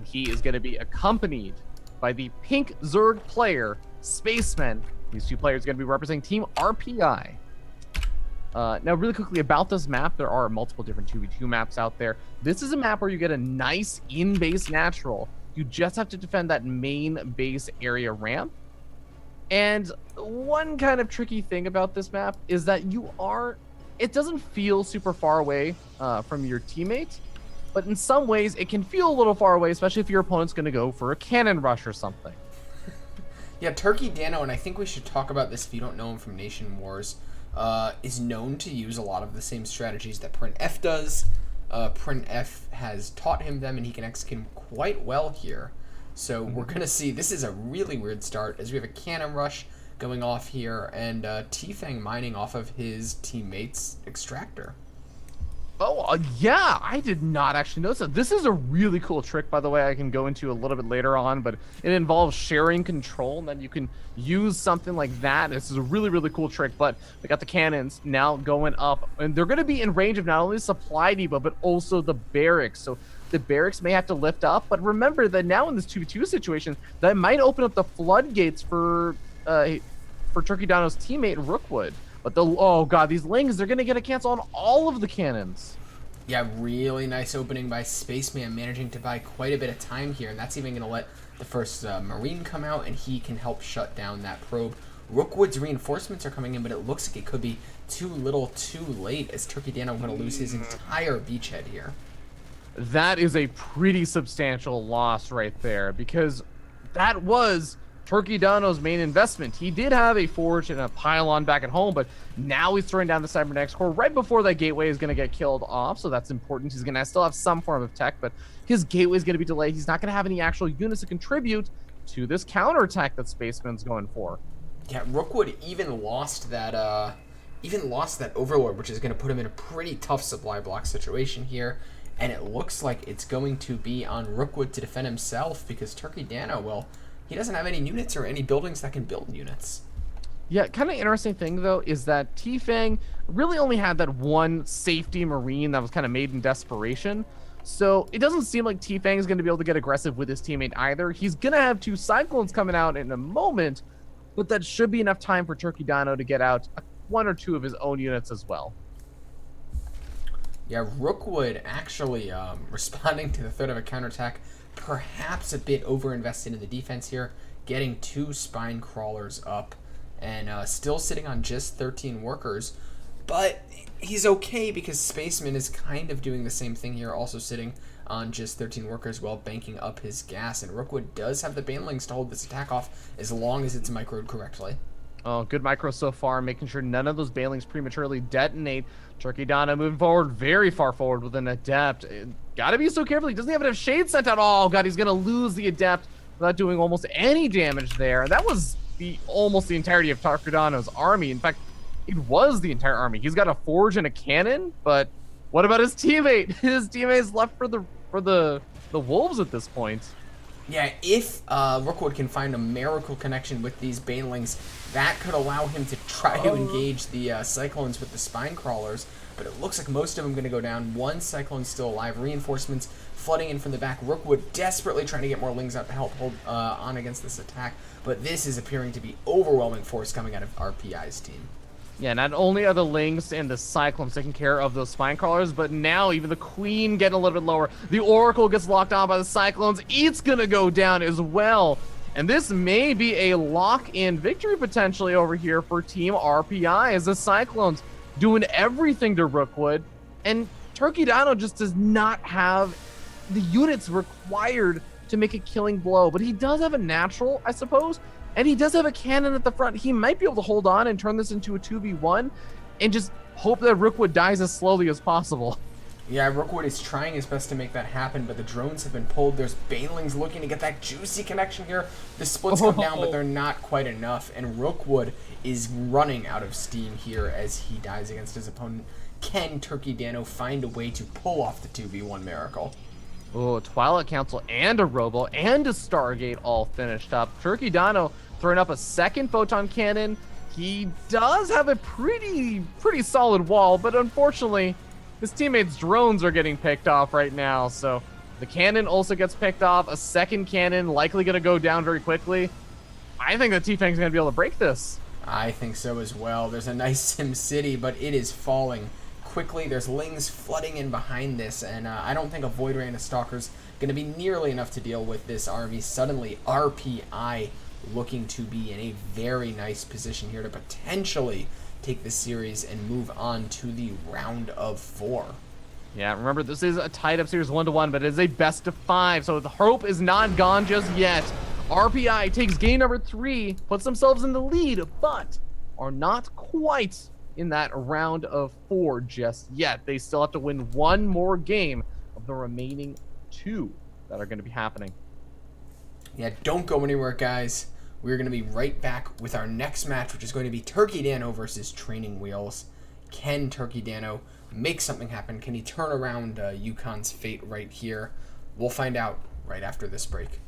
He is gonna be accompanied by the pink Zerg player, Spaceman. These two players are going to be representing Team RPI. Now, really quickly about this map, there are multiple different 2v2 maps out there. This is a map where you get a nice in-base natural. You just have to defend that main base area ramp. And one kind of tricky thing about this map is that it doesn't feel super far away from your teammates, but in some ways it can feel a little far away, especially if your opponent's going to go for a cannon rush or something. Yeah, Turkey Dano, and I think we should talk about this if you don't know him from Nation Wars. is known to use a lot of the same strategies that Print F does. Print F has taught him them, and he can execute them quite well here. So we're going to see, this is a really weird start, as we have a cannon rush going off here, and T-Fang mining off of his teammate's extractor. Oh, yeah, I did not actually notice that. This is a really cool trick, by the way, I can go into a little bit later on, but it involves sharing control, and then you can use something like that. This is a really, really cool trick, but we got the cannons now going up, and they're going to be in range of not only the supply depot, but also the barracks. So the barracks may have to lift up, but remember that now in this 2v2 situation, that might open up the floodgates for Turkey Dano's teammate, Rookwood. But oh god, these Lings, they're going to get a cancel on all of the cannons. Yeah, really nice opening by Spaceman, managing to buy quite a bit of time here, and that's even going to let the first Marine come out, and he can help shut down that probe. Rookwood's reinforcements are coming in, but it looks like it could be too little too late, as Turkey Dano going to lose his entire beachhead here. That is a pretty substantial loss right there, because that was Turkey Dano's main investment. He did have a forge and a pylon back at home, but now he's throwing down the cybernetics core right before that gateway is going to get killed off, so that's important. He's going to still have some form of tech, but his gateway is going to be delayed. He's not going to have any actual units to contribute to this counterattack that Spaceman's going for. Yeah, Rookwood even lost that Overlord, which is going to put him in a pretty tough supply block situation here. And it looks like it's going to be on Rookwood to defend himself, because Turkey Dano, well, he doesn't have any units or any buildings that can build units. Yeah, kind of interesting thing, though, is that T-Fang really only had that one safety Marine that was kind of made in desperation. So it doesn't seem like T-Fang is going to be able to get aggressive with his teammate either. He's going to have 2 Cyclones coming out in a moment, but that should be enough time for Turkey Dano to get out 1 or 2 of his own units as well. Yeah, Rookwood actually responding to the threat of a counterattack, perhaps a bit overinvested in the defense here, getting 2 spine crawlers up, and still sitting on just 13 workers. But he's okay, because Spaceman is kind of doing the same thing here, also sitting on just 13 workers while banking up his gas. And Rookwood does have the Banelings to hold this attack off as long as it's microed correctly. Oh, good micro so far, making sure none of those Banelings prematurely detonate. Turkey Dano moving forward, very far forward with an Adept. Gotta be so careful. He doesn't have enough shade sent out. Oh, God, he's gonna lose the Adept without doing almost any damage there. That was almost the entirety of Turkey Dano's army. In fact, it was the entire army. He's got a forge and a cannon, but what about his teammate? His teammate's left for the wolves at this point. Yeah, if Rookwood can find a miracle connection with these Banelings, that could allow him to try to engage the Cyclones with the Spine Crawlers, but it looks like most of them going to go down. 1 Cyclone's still alive. Reinforcements flooding in from the back. Rookwood desperately trying to get more Lings out to help hold on against this attack, but this is appearing to be overwhelming force coming out of RPI's team. Yeah, not only are the Lings and the Cyclones taking care of those Spine Crawlers, but now even the Queen getting a little bit lower. The Oracle gets locked on by the Cyclones. It's gonna go down as well. And this may be a lock-in victory potentially over here for Team RPI, as the Cyclones doing everything to Rookwood. And Turkey Dano just does not have the units required to make a killing blow. But he does have a natural, I suppose. And he does have a cannon at the front. He might be able to hold on and turn this into a 2v1 and just hope that Rookwood dies as slowly as possible. Yeah, Rookwood is trying his best to make that happen, but the drones have been pulled. There's Banelings looking to get that juicy connection here. The splits come down, but they're not quite enough, and Rookwood is running out of steam here as he dies against his opponent. Can Turkey Dano find a way to pull off the 2v1 miracle? Oh, Twilight Council and a Robo and a Stargate all finished up. Turkey Dano throwing up a second photon cannon. He does have a pretty solid wall, but unfortunately, his teammates' drones are getting picked off right now. So the cannon also gets picked off. A second cannon likely going to go down very quickly. I think that T-Fang's going to be able to break this. I think so as well. There's a nice Sim City, but it is falling quickly. There's Lings flooding in behind this, and I don't think a Void Ray and a Stalker's going to be nearly enough to deal with this army. Suddenly, RPI looking to be in a very nice position here to potentially take this series and move on to the round of 4. Yeah, remember, this is a tied-up series 1-1, but it is a best-of-5, so the hope is not gone just yet. RPI takes game number 3, puts themselves in the lead, but are not quite in that round of 4 just yet. They still have to win one more game of the remaining 2 that are going to be happening. Yeah, don't go anywhere, guys. We're going to be right back with our next match, which is going to be Turkey Dano versus Training Wheels. Can Turkey Dano make something happen? Can he turn around UConn's fate right here? We'll find out right after this break.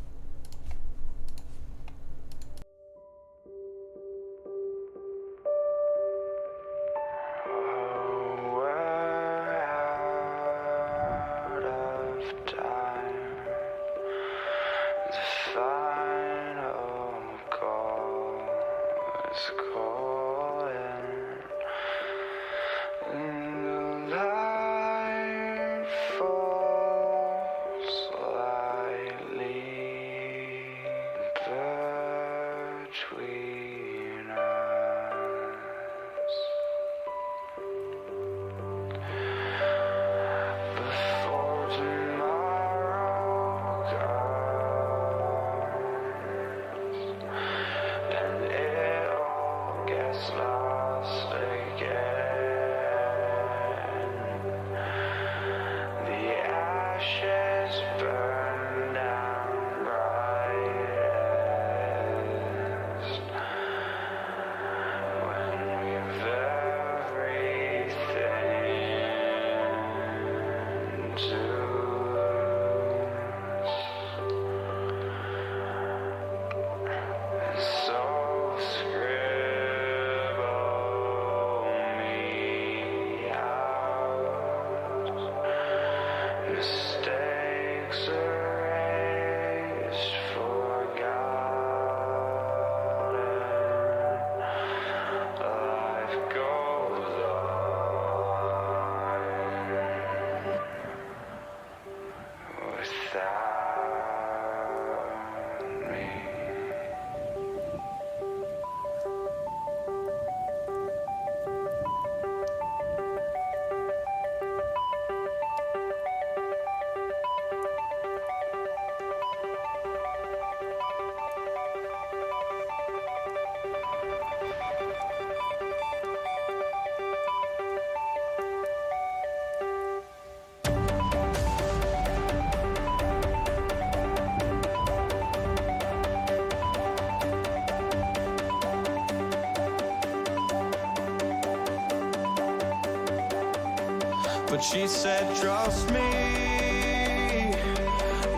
But she said, trust me,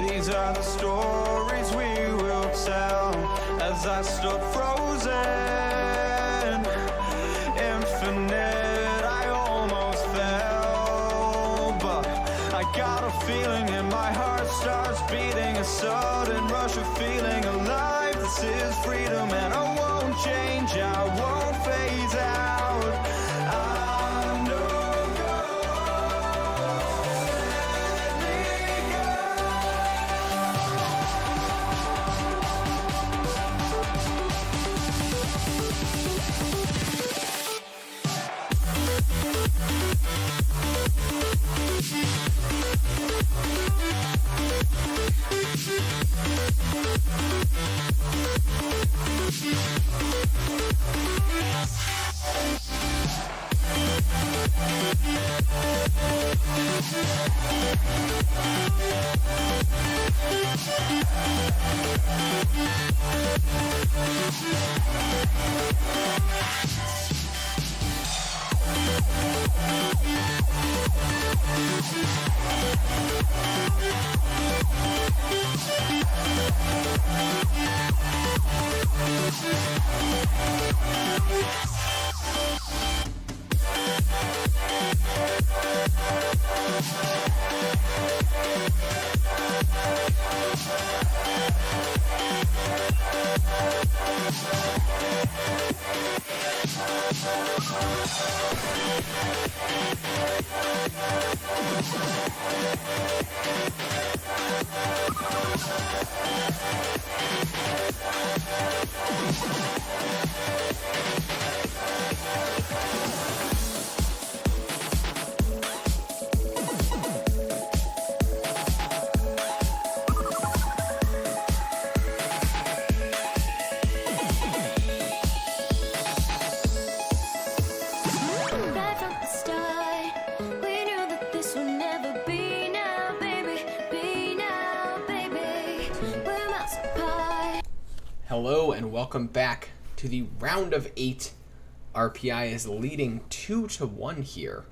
these are the stories we will tell. As I stood frozen, infinite, I almost fell. But I got a feeling and my heart starts beating, a sudden rush of feeling alive. This is freedom and I won't change, I won't phase out. I know. Hello and welcome back to the round of 8. RPI is leading 2-1 here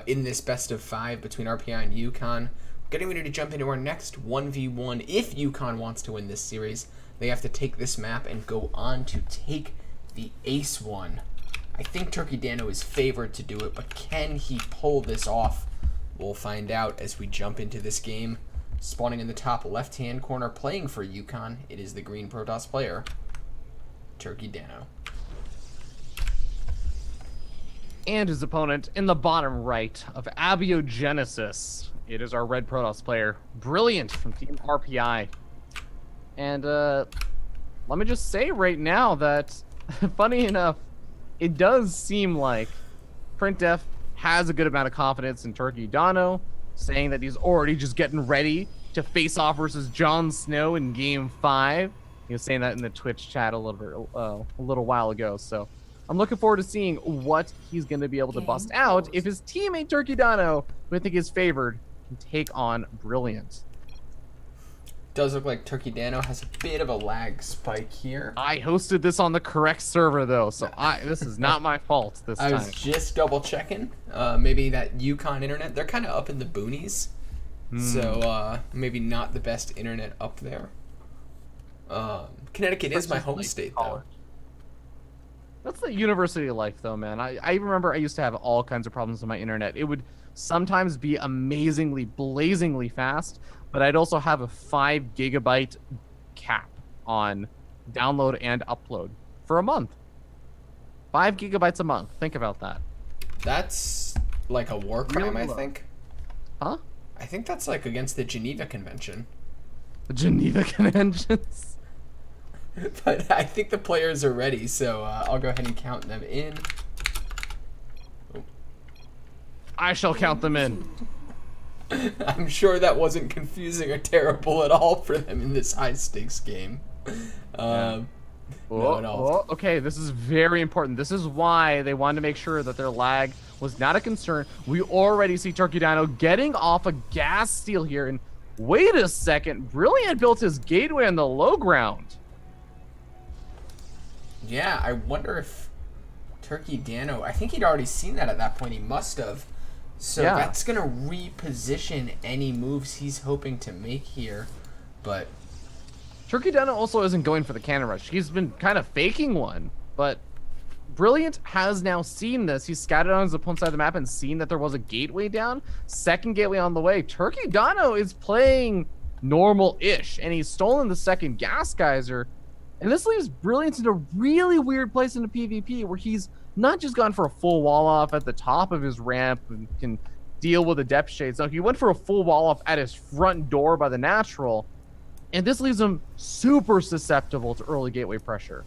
in this best of 5 between RPI and UConn. Getting ready to jump into our next 1v1. If UConn wants to win this series, they have to take this map and go on to take the Ace 1. I think Turkey Dano is favored to do it, but can he pull this off? We'll find out as we jump into this game. Spawning in the top left-hand corner, playing for UConn, it is the green Protoss player, Turkey Dano. And his opponent in the bottom right of Abiogenesis. It is our red Protoss player, Brilliant from Team RPI. And let me just say right now that, funny enough, it does seem like Printf has a good amount of confidence in Turkey Dano, saying that he's already just getting ready to face off versus Jon Snow in Game 5. He was saying that in the Twitch chat a little while ago. So I'm looking forward to seeing what he's going to be able to bust out if his teammate Turkey Dano, who I think is favored, can take on Brilliant. Does look like Turkey Dano has a bit of a lag spike here. I hosted this on the correct server though, so this is not my fault this time. I was just double checking. Maybe that UConn internet, they're kind of up in the boonies. So maybe not the best internet up there. Connecticut is my home state though. That's the university life though, man. I remember I used to have all kinds of problems with my internet. It would sometimes be amazingly, blazingly fast, but I'd also have a 5 gigabyte cap on download and upload for a month. 5 gigabytes a month. Think about that. That's like a war crime, I think. Huh? I think that's like against the Geneva Convention. The Geneva Conventions. But I think the players are ready, so I'll go ahead and count them in. I shall count them in. I'm sure that wasn't confusing or terrible at all for them in this high-stakes game. Okay, this is very important. This is why they wanted to make sure that their lag was not a concern. We already see Turkey Dino getting off a gas steal here. And wait a second, Brilliant built his gateway on the low ground. Yeah, I wonder if Turkey Dano, I think he'd already seen that at that point. He must have. So Yeah. that's going to reposition any moves he's hoping to make here. But Turkey Dino also isn't going for the cannon rush. He's been kind of faking one, but Brilliant has now seen this. He's scattered on his opponent's side of the map and seen that there was a gateway down. Second gateway on the way. Turkey Dino is playing normal-ish, and he's stolen the second gas geyser. And this leaves Brilliant in a really weird place in the PvP where he's not just gone for a full wall off at the top of his ramp and can deal with the depth shades. No, he went for a full wall off at his front door by the natural. And this leaves him super susceptible to early gateway pressure.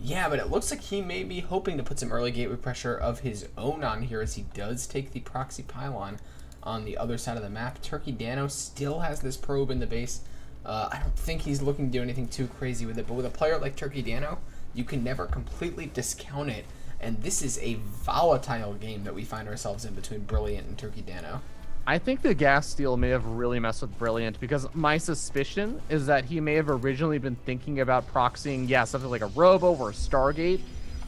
yeah, but it looks like he may be hoping to put some early gateway pressure of his own on here as he does take the proxy pylon on the other side of the map. Turkey Dano still has this probe in the base. I don't think he's looking to do anything too crazy with it, but with a player like Turkey Dano, you can never completely discount it, and this is a volatile game that we find ourselves in between Brilliant and Turkey Dano. I think the gas steal may have really messed with Brilliant because my suspicion is that he may have originally been thinking about proxying, yeah, something like a Robo or a Stargate,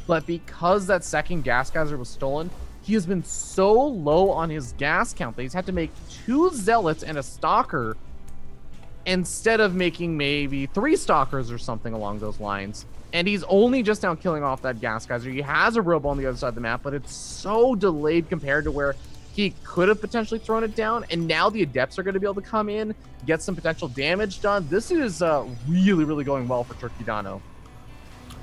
but because that second gas geyser was stolen, he has been so low on his gas count that he's had to make 2 Zealots and a Stalker instead of making maybe 3 Stalkers or something along those lines. And he's only just now killing off that gas geyser. He has a Robo on the other side of the map, but it's so delayed compared to where he could have potentially thrown it down. And now the Adepts are going to be able to come in, get some potential damage done. This is really, really going well for Turkey Dano.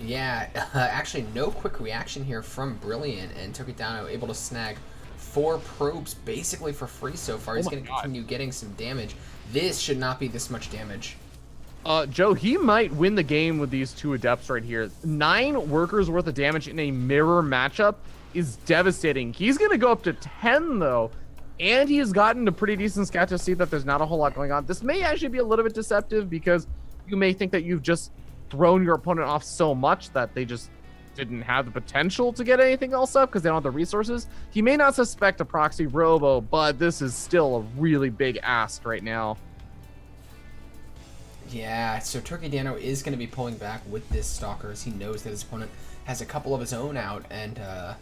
Yeah, actually no quick reaction here from Brilliant, and Turkey Dano able to snag 4 probes basically for free so far. He's going to continue getting some damage. This should not be this much damage. Joe, he might win the game with these 2 Adepts right here. 9 workers worth of damage in a mirror matchup is devastating. He's going to go up to 10, though, and he has gotten a pretty decent scout to see that there's not a whole lot going on. This may actually be a little bit deceptive because you may think that you've just thrown your opponent off so much that they just didn't have the potential to get anything else up because they don't have the resources. He may not suspect a proxy Robo, but this is still a really big ask right now. Yeah, so Turkey Dano is going to be pulling back with this Stalker as he knows that his opponent has a couple of his own out, and I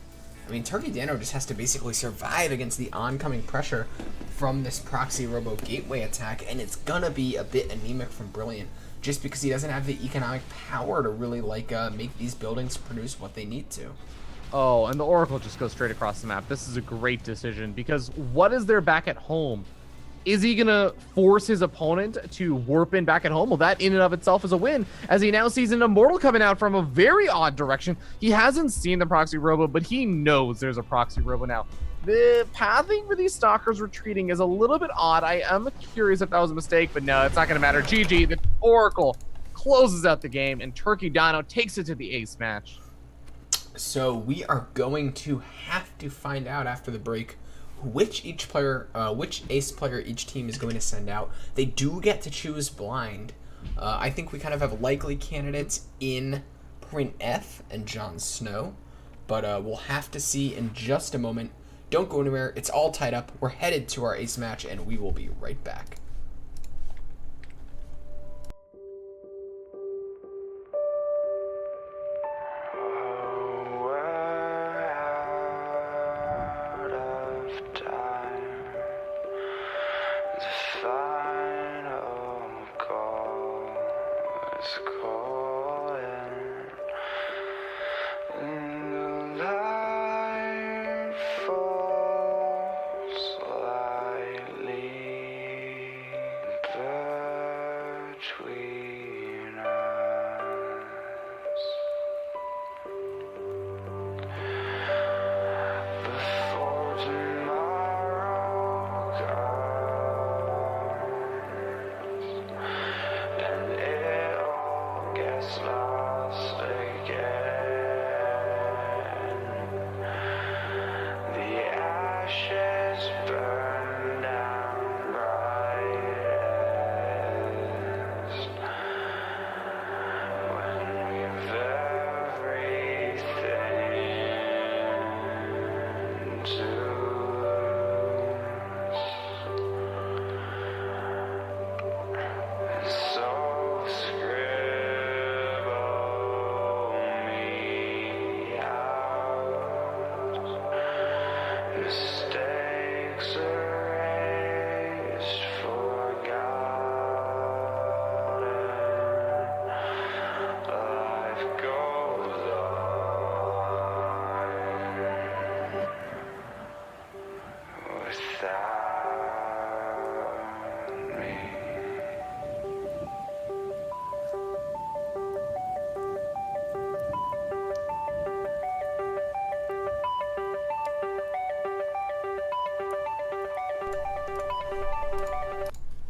mean, Turkey Dano just has to basically survive against the oncoming pressure from this Proxy Robo Gateway attack, and it's going to be a bit anemic from Brilliant, just because he doesn't have the economic power to really, like, make these buildings produce what they need to. Oh, and the Oracle just goes straight across the map. This is a great decision, because what is there back at home? Is he going to force his opponent to warp in back at home? Well, that in and of itself is a win, as he now sees an Immortal coming out from a very odd direction. He hasn't seen the Proxy Robo, but he knows there's a Proxy Robo now. The pathing for these Stalkers retreating is a little bit odd. I am curious if that was a mistake, but no, it's not going to matter. GG, the Oracle closes out the game, and Turkey Dano takes it to the ace match. So we are going to have to find out after the break which ace player each team is going to send out. They do get to choose blind. I think we kind of have likely candidates in Print F and Jon Snow, but we'll have to see in just a moment. Don't go anywhere. It's all tied up. We're headed to our ace match, and we will be right back.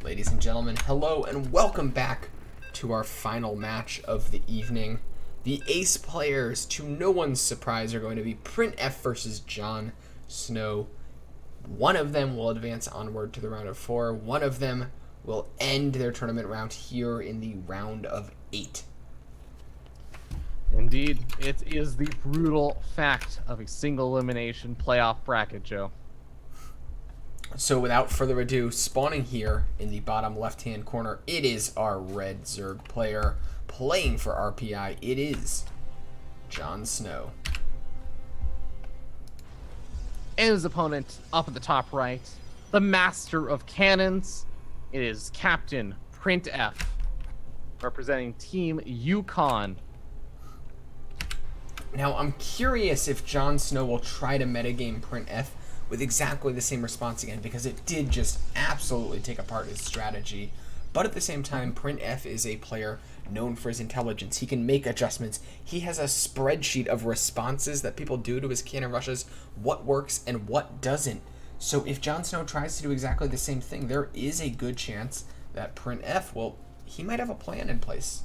Ladies and gentlemen, hello and welcome back to our final match of the evening. The ace players, to no one's surprise, are going to be Print F versus Jon Snow. One of them will advance onward to the round of 4. One of them will end their tournament round here in the round of 8. Indeed, it is the brutal fact of a single elimination playoff bracket, Joe. So without further ado, spawning here in the bottom left-hand corner, it is our red Zerg player playing for RPI. It is Jon Snow. And his opponent up at the top right, the master of cannons, it is Captain Print F, representing Team UConn. Now, I'm curious if Jon Snow will try to metagame Print F with exactly the same response again, because it did just absolutely take apart his strategy. But at the same time, Print F is a player known for his intelligence. He can make adjustments. He has a spreadsheet of responses that people do to his cannon rushes, what works and what doesn't. So if Jon Snow tries to do exactly the same thing, there is a good chance that Print F, well, he might have a plan in place.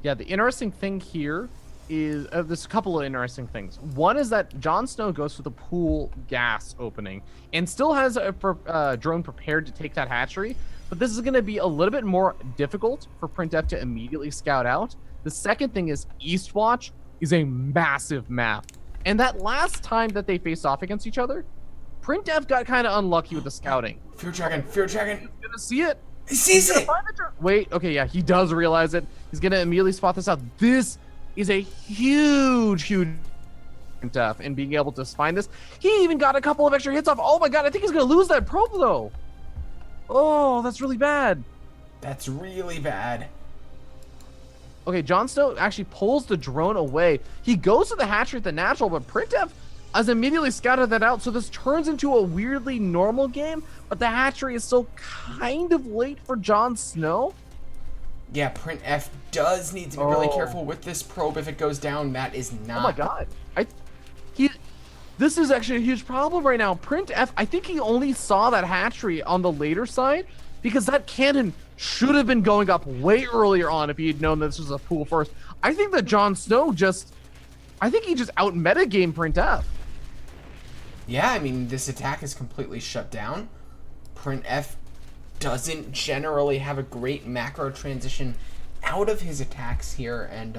Yeah, the interesting thing here is there's a couple of interesting things. One is that Jon Snow goes for the pool gas opening and still has a drone prepared to take that hatchery, but this is going to be a little bit more difficult for Print F to immediately scout out. The second thing is Eastwatch is a massive map, and that last time that they faced off against each other, Print F got kind of unlucky with the scouting. Fear Dragon, Fear Dragon. He's gonna see it. He sees it! Wait, okay, yeah, he does realize it. He's gonna immediately spot this out. This is a huge tough in being able to find this. He even got a couple of extra hits off. Oh my god, I think he's gonna lose that probe though. Oh, that's really bad. That's really bad. Okay, Jon Snow actually pulls the drone away. He goes to the hatchery at the natural, but Printef has immediately scouted that out. So this turns into a weirdly normal game, but the hatchery is still kind of late for Jon Snow. Yeah, Print F does need to be really careful with this probe. If it goes down, that is not. Oh my god. This is actually a huge problem right now. Print F, I think he only saw that hatchery on the later side because that cannon should have been going up way earlier on if he had known this was a pool first. I think that Jon Snow he just out metagame Print F. Yeah, I mean, this attack is completely shut down. Print F doesn't generally have a great macro transition out of his attacks here, and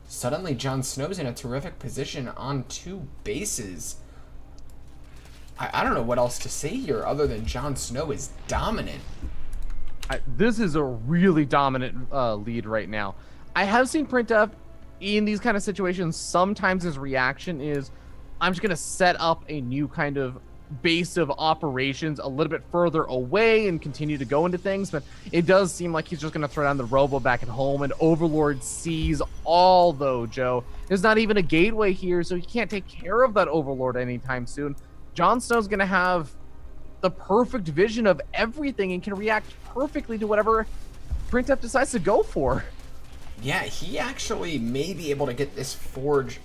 suddenly Jon Snow's in a terrific position on 2 bases. I don't know what else to say here other than Jon Snow is dominant. This is a really dominant lead right now. I have seen Printf in these kind of situations. Sometimes his reaction is, I'm just going to set up a new kind of base of operations a little bit further away and continue to go into things, but it does seem like he's just going to throw down the robo back at home, and Overlord sees all though, Joe. There's not even a gateway here, so he can't take care of that Overlord anytime soon. Jon Snow's going to have the perfect vision of everything and can react perfectly to whatever Printf decides to go for. Yeah, he actually may be able to get this Forge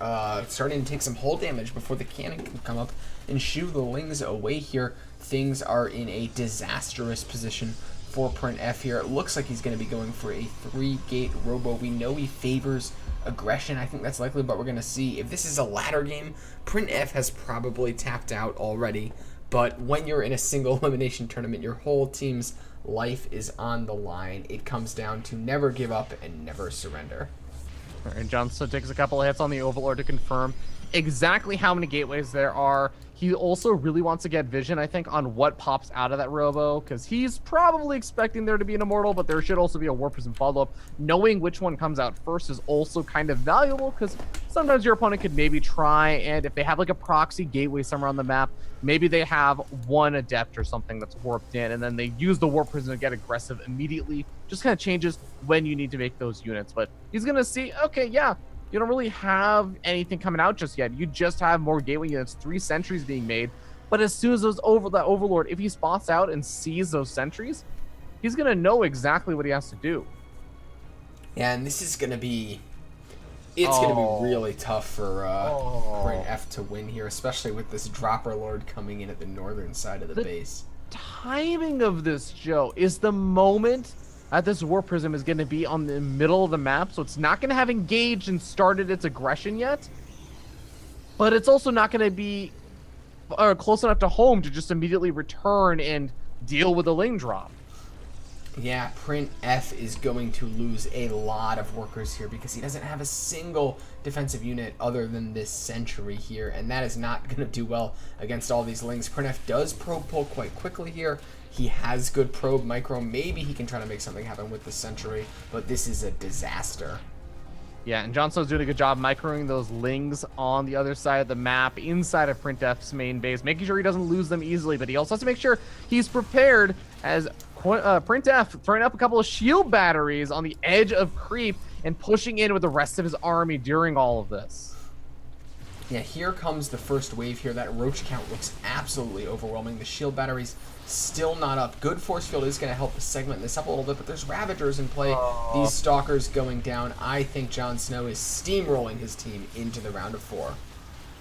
starting to take some hull damage before the cannon can come up and shoo the Lings away here. Things are in a disastrous position for Print F here. It looks like he's going to be going for a 3-gate robo. We know he favors aggression. I think that's likely, but we're going to see. If this is a ladder game, Print F has probably tapped out already. But when you're in a single elimination tournament, your whole team's life is on the line. It comes down to never give up and never surrender. And Jon Snow takes a couple of hits on the Overlord to confirm exactly how many gateways there are. He also really wants to get vision, I think, on what pops out of that robo, because he's probably expecting there to be an immortal, but there should also be a War Prism follow-up. Knowing which one comes out first is also kind of valuable, because sometimes your opponent could maybe try, and if they have like a proxy gateway somewhere on the map, maybe they have one adept or something that's warped in, and then they use the War Prism to get aggressive immediately. Just kind of changes when you need to make those units. But he's going to see, okay, yeah, you don't really have anything coming out just yet. You just have more gateway units, 3 sentries being made. But as soon as that Overlord, if he spots out and sees those sentries, he's going to know exactly what he has to do. Yeah, and this is going to be... It's going to be really tough for Print F to win here, especially with this Dropper Lord coming in at the northern side of the base. Timing of this, Joe, is the moment that this War Prism is going to be on the middle of the map, so it's not going to have engaged and started its aggression yet, but it's also not going to be close enough to home to just immediately return and deal with the Ling drop. Yeah, Print F is going to lose a lot of workers here because he doesn't have a single defensive unit other than this sentry here, and that is not going to do well against all these Lings. Print F does probe pull quite quickly here. He has good probe micro. Maybe he can try to make something happen with the sentry, but this is a disaster. Yeah, and Jon Snow's doing a good job microing those Lings on the other side of the map, inside of Printf's main base, making sure he doesn't lose them easily, but he also has to make sure he's prepared as Printf throwing up a couple of shield batteries on the edge of creep and pushing in with the rest of his army during all of this. Yeah, here comes the first wave here. That roach count looks absolutely overwhelming. The shield batteries still not up. Good force field is going to help segment this up a little bit, but there's Ravagers in play. These Stalkers going down. I think Jon Snow is steamrolling his team into the round of 4.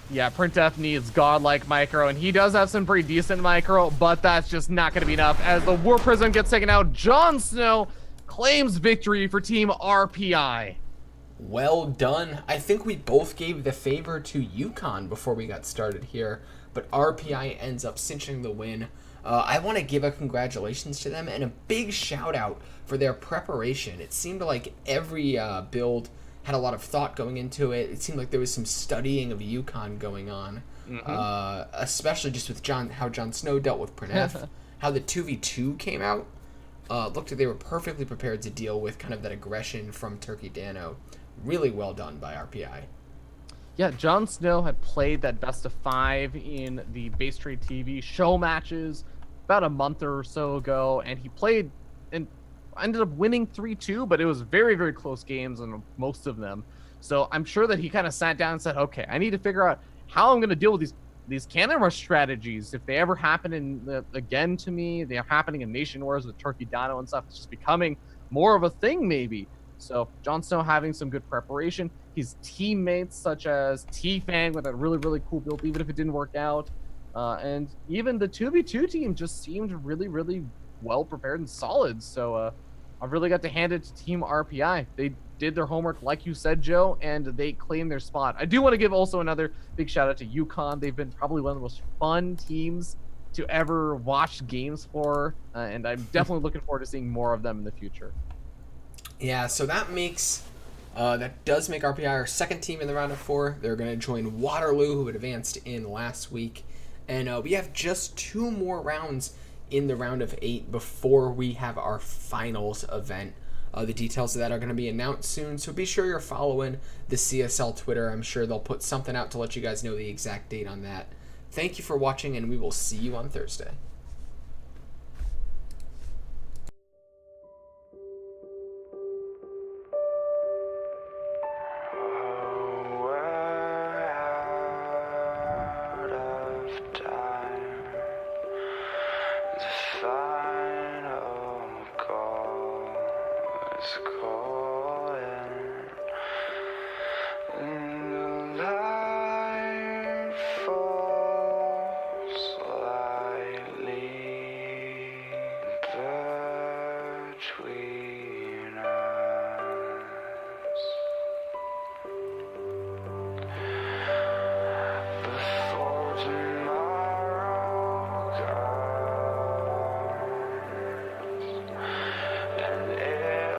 Yeah, Printf needs godlike micro, and he does have some pretty decent micro, but that's just not going to be enough. As the War Prism gets taken out, Jon Snow claims victory for Team RPI. Well done. I think we both gave the favor to UConn before we got started here, but RPI ends up cinching the win. I want to give a congratulations to them and a big shout out for their preparation. It seemed like every build had a lot of thought going into it. It seemed like there was some studying of UConn going on, especially just with how Jon Snow dealt with Printf, how the 2v2 came out. looked like they were perfectly prepared to deal with kind of that aggression from Turkey Dano. Really well done by RPI. Yeah, Jon Snow had played that best of 5 in the Base Trade TV show matches about a month or so ago, and he played and ended up winning 3-2, but it was very, very close games in most of them. So I'm sure that he kind of sat down and said, okay, I need to figure out how I'm going to deal with these cannon rush strategies. If they ever happen again to me, they're happening in Nation Wars with Turkey Dano and stuff. It's just becoming more of a thing maybe. So Jon Snow having some good preparation. His teammates such as T-Fang with a really, really cool build, even if it didn't work out. And even the 2v2 team just seemed really, really well prepared and solid. So I've really got to hand it to Team RPI. They did their homework, like you said, Joe, and they claimed their spot. I do want to give also another big shout out to UConn. They've been probably one of the most fun teams to ever watch games for, and I'm definitely looking forward to seeing more of them in the future. Yeah, so that does make RPI our second team in the round of 4. They're going to join Waterloo, who had advanced in last week. And we have just 2 more rounds in the round of 8 before we have our finals event. The details of that are going to be announced soon, so be sure you're following the CSL Twitter. I'm sure they'll put something out to let you guys know the exact date on that. Thank you for watching, and we will see you on Thursday.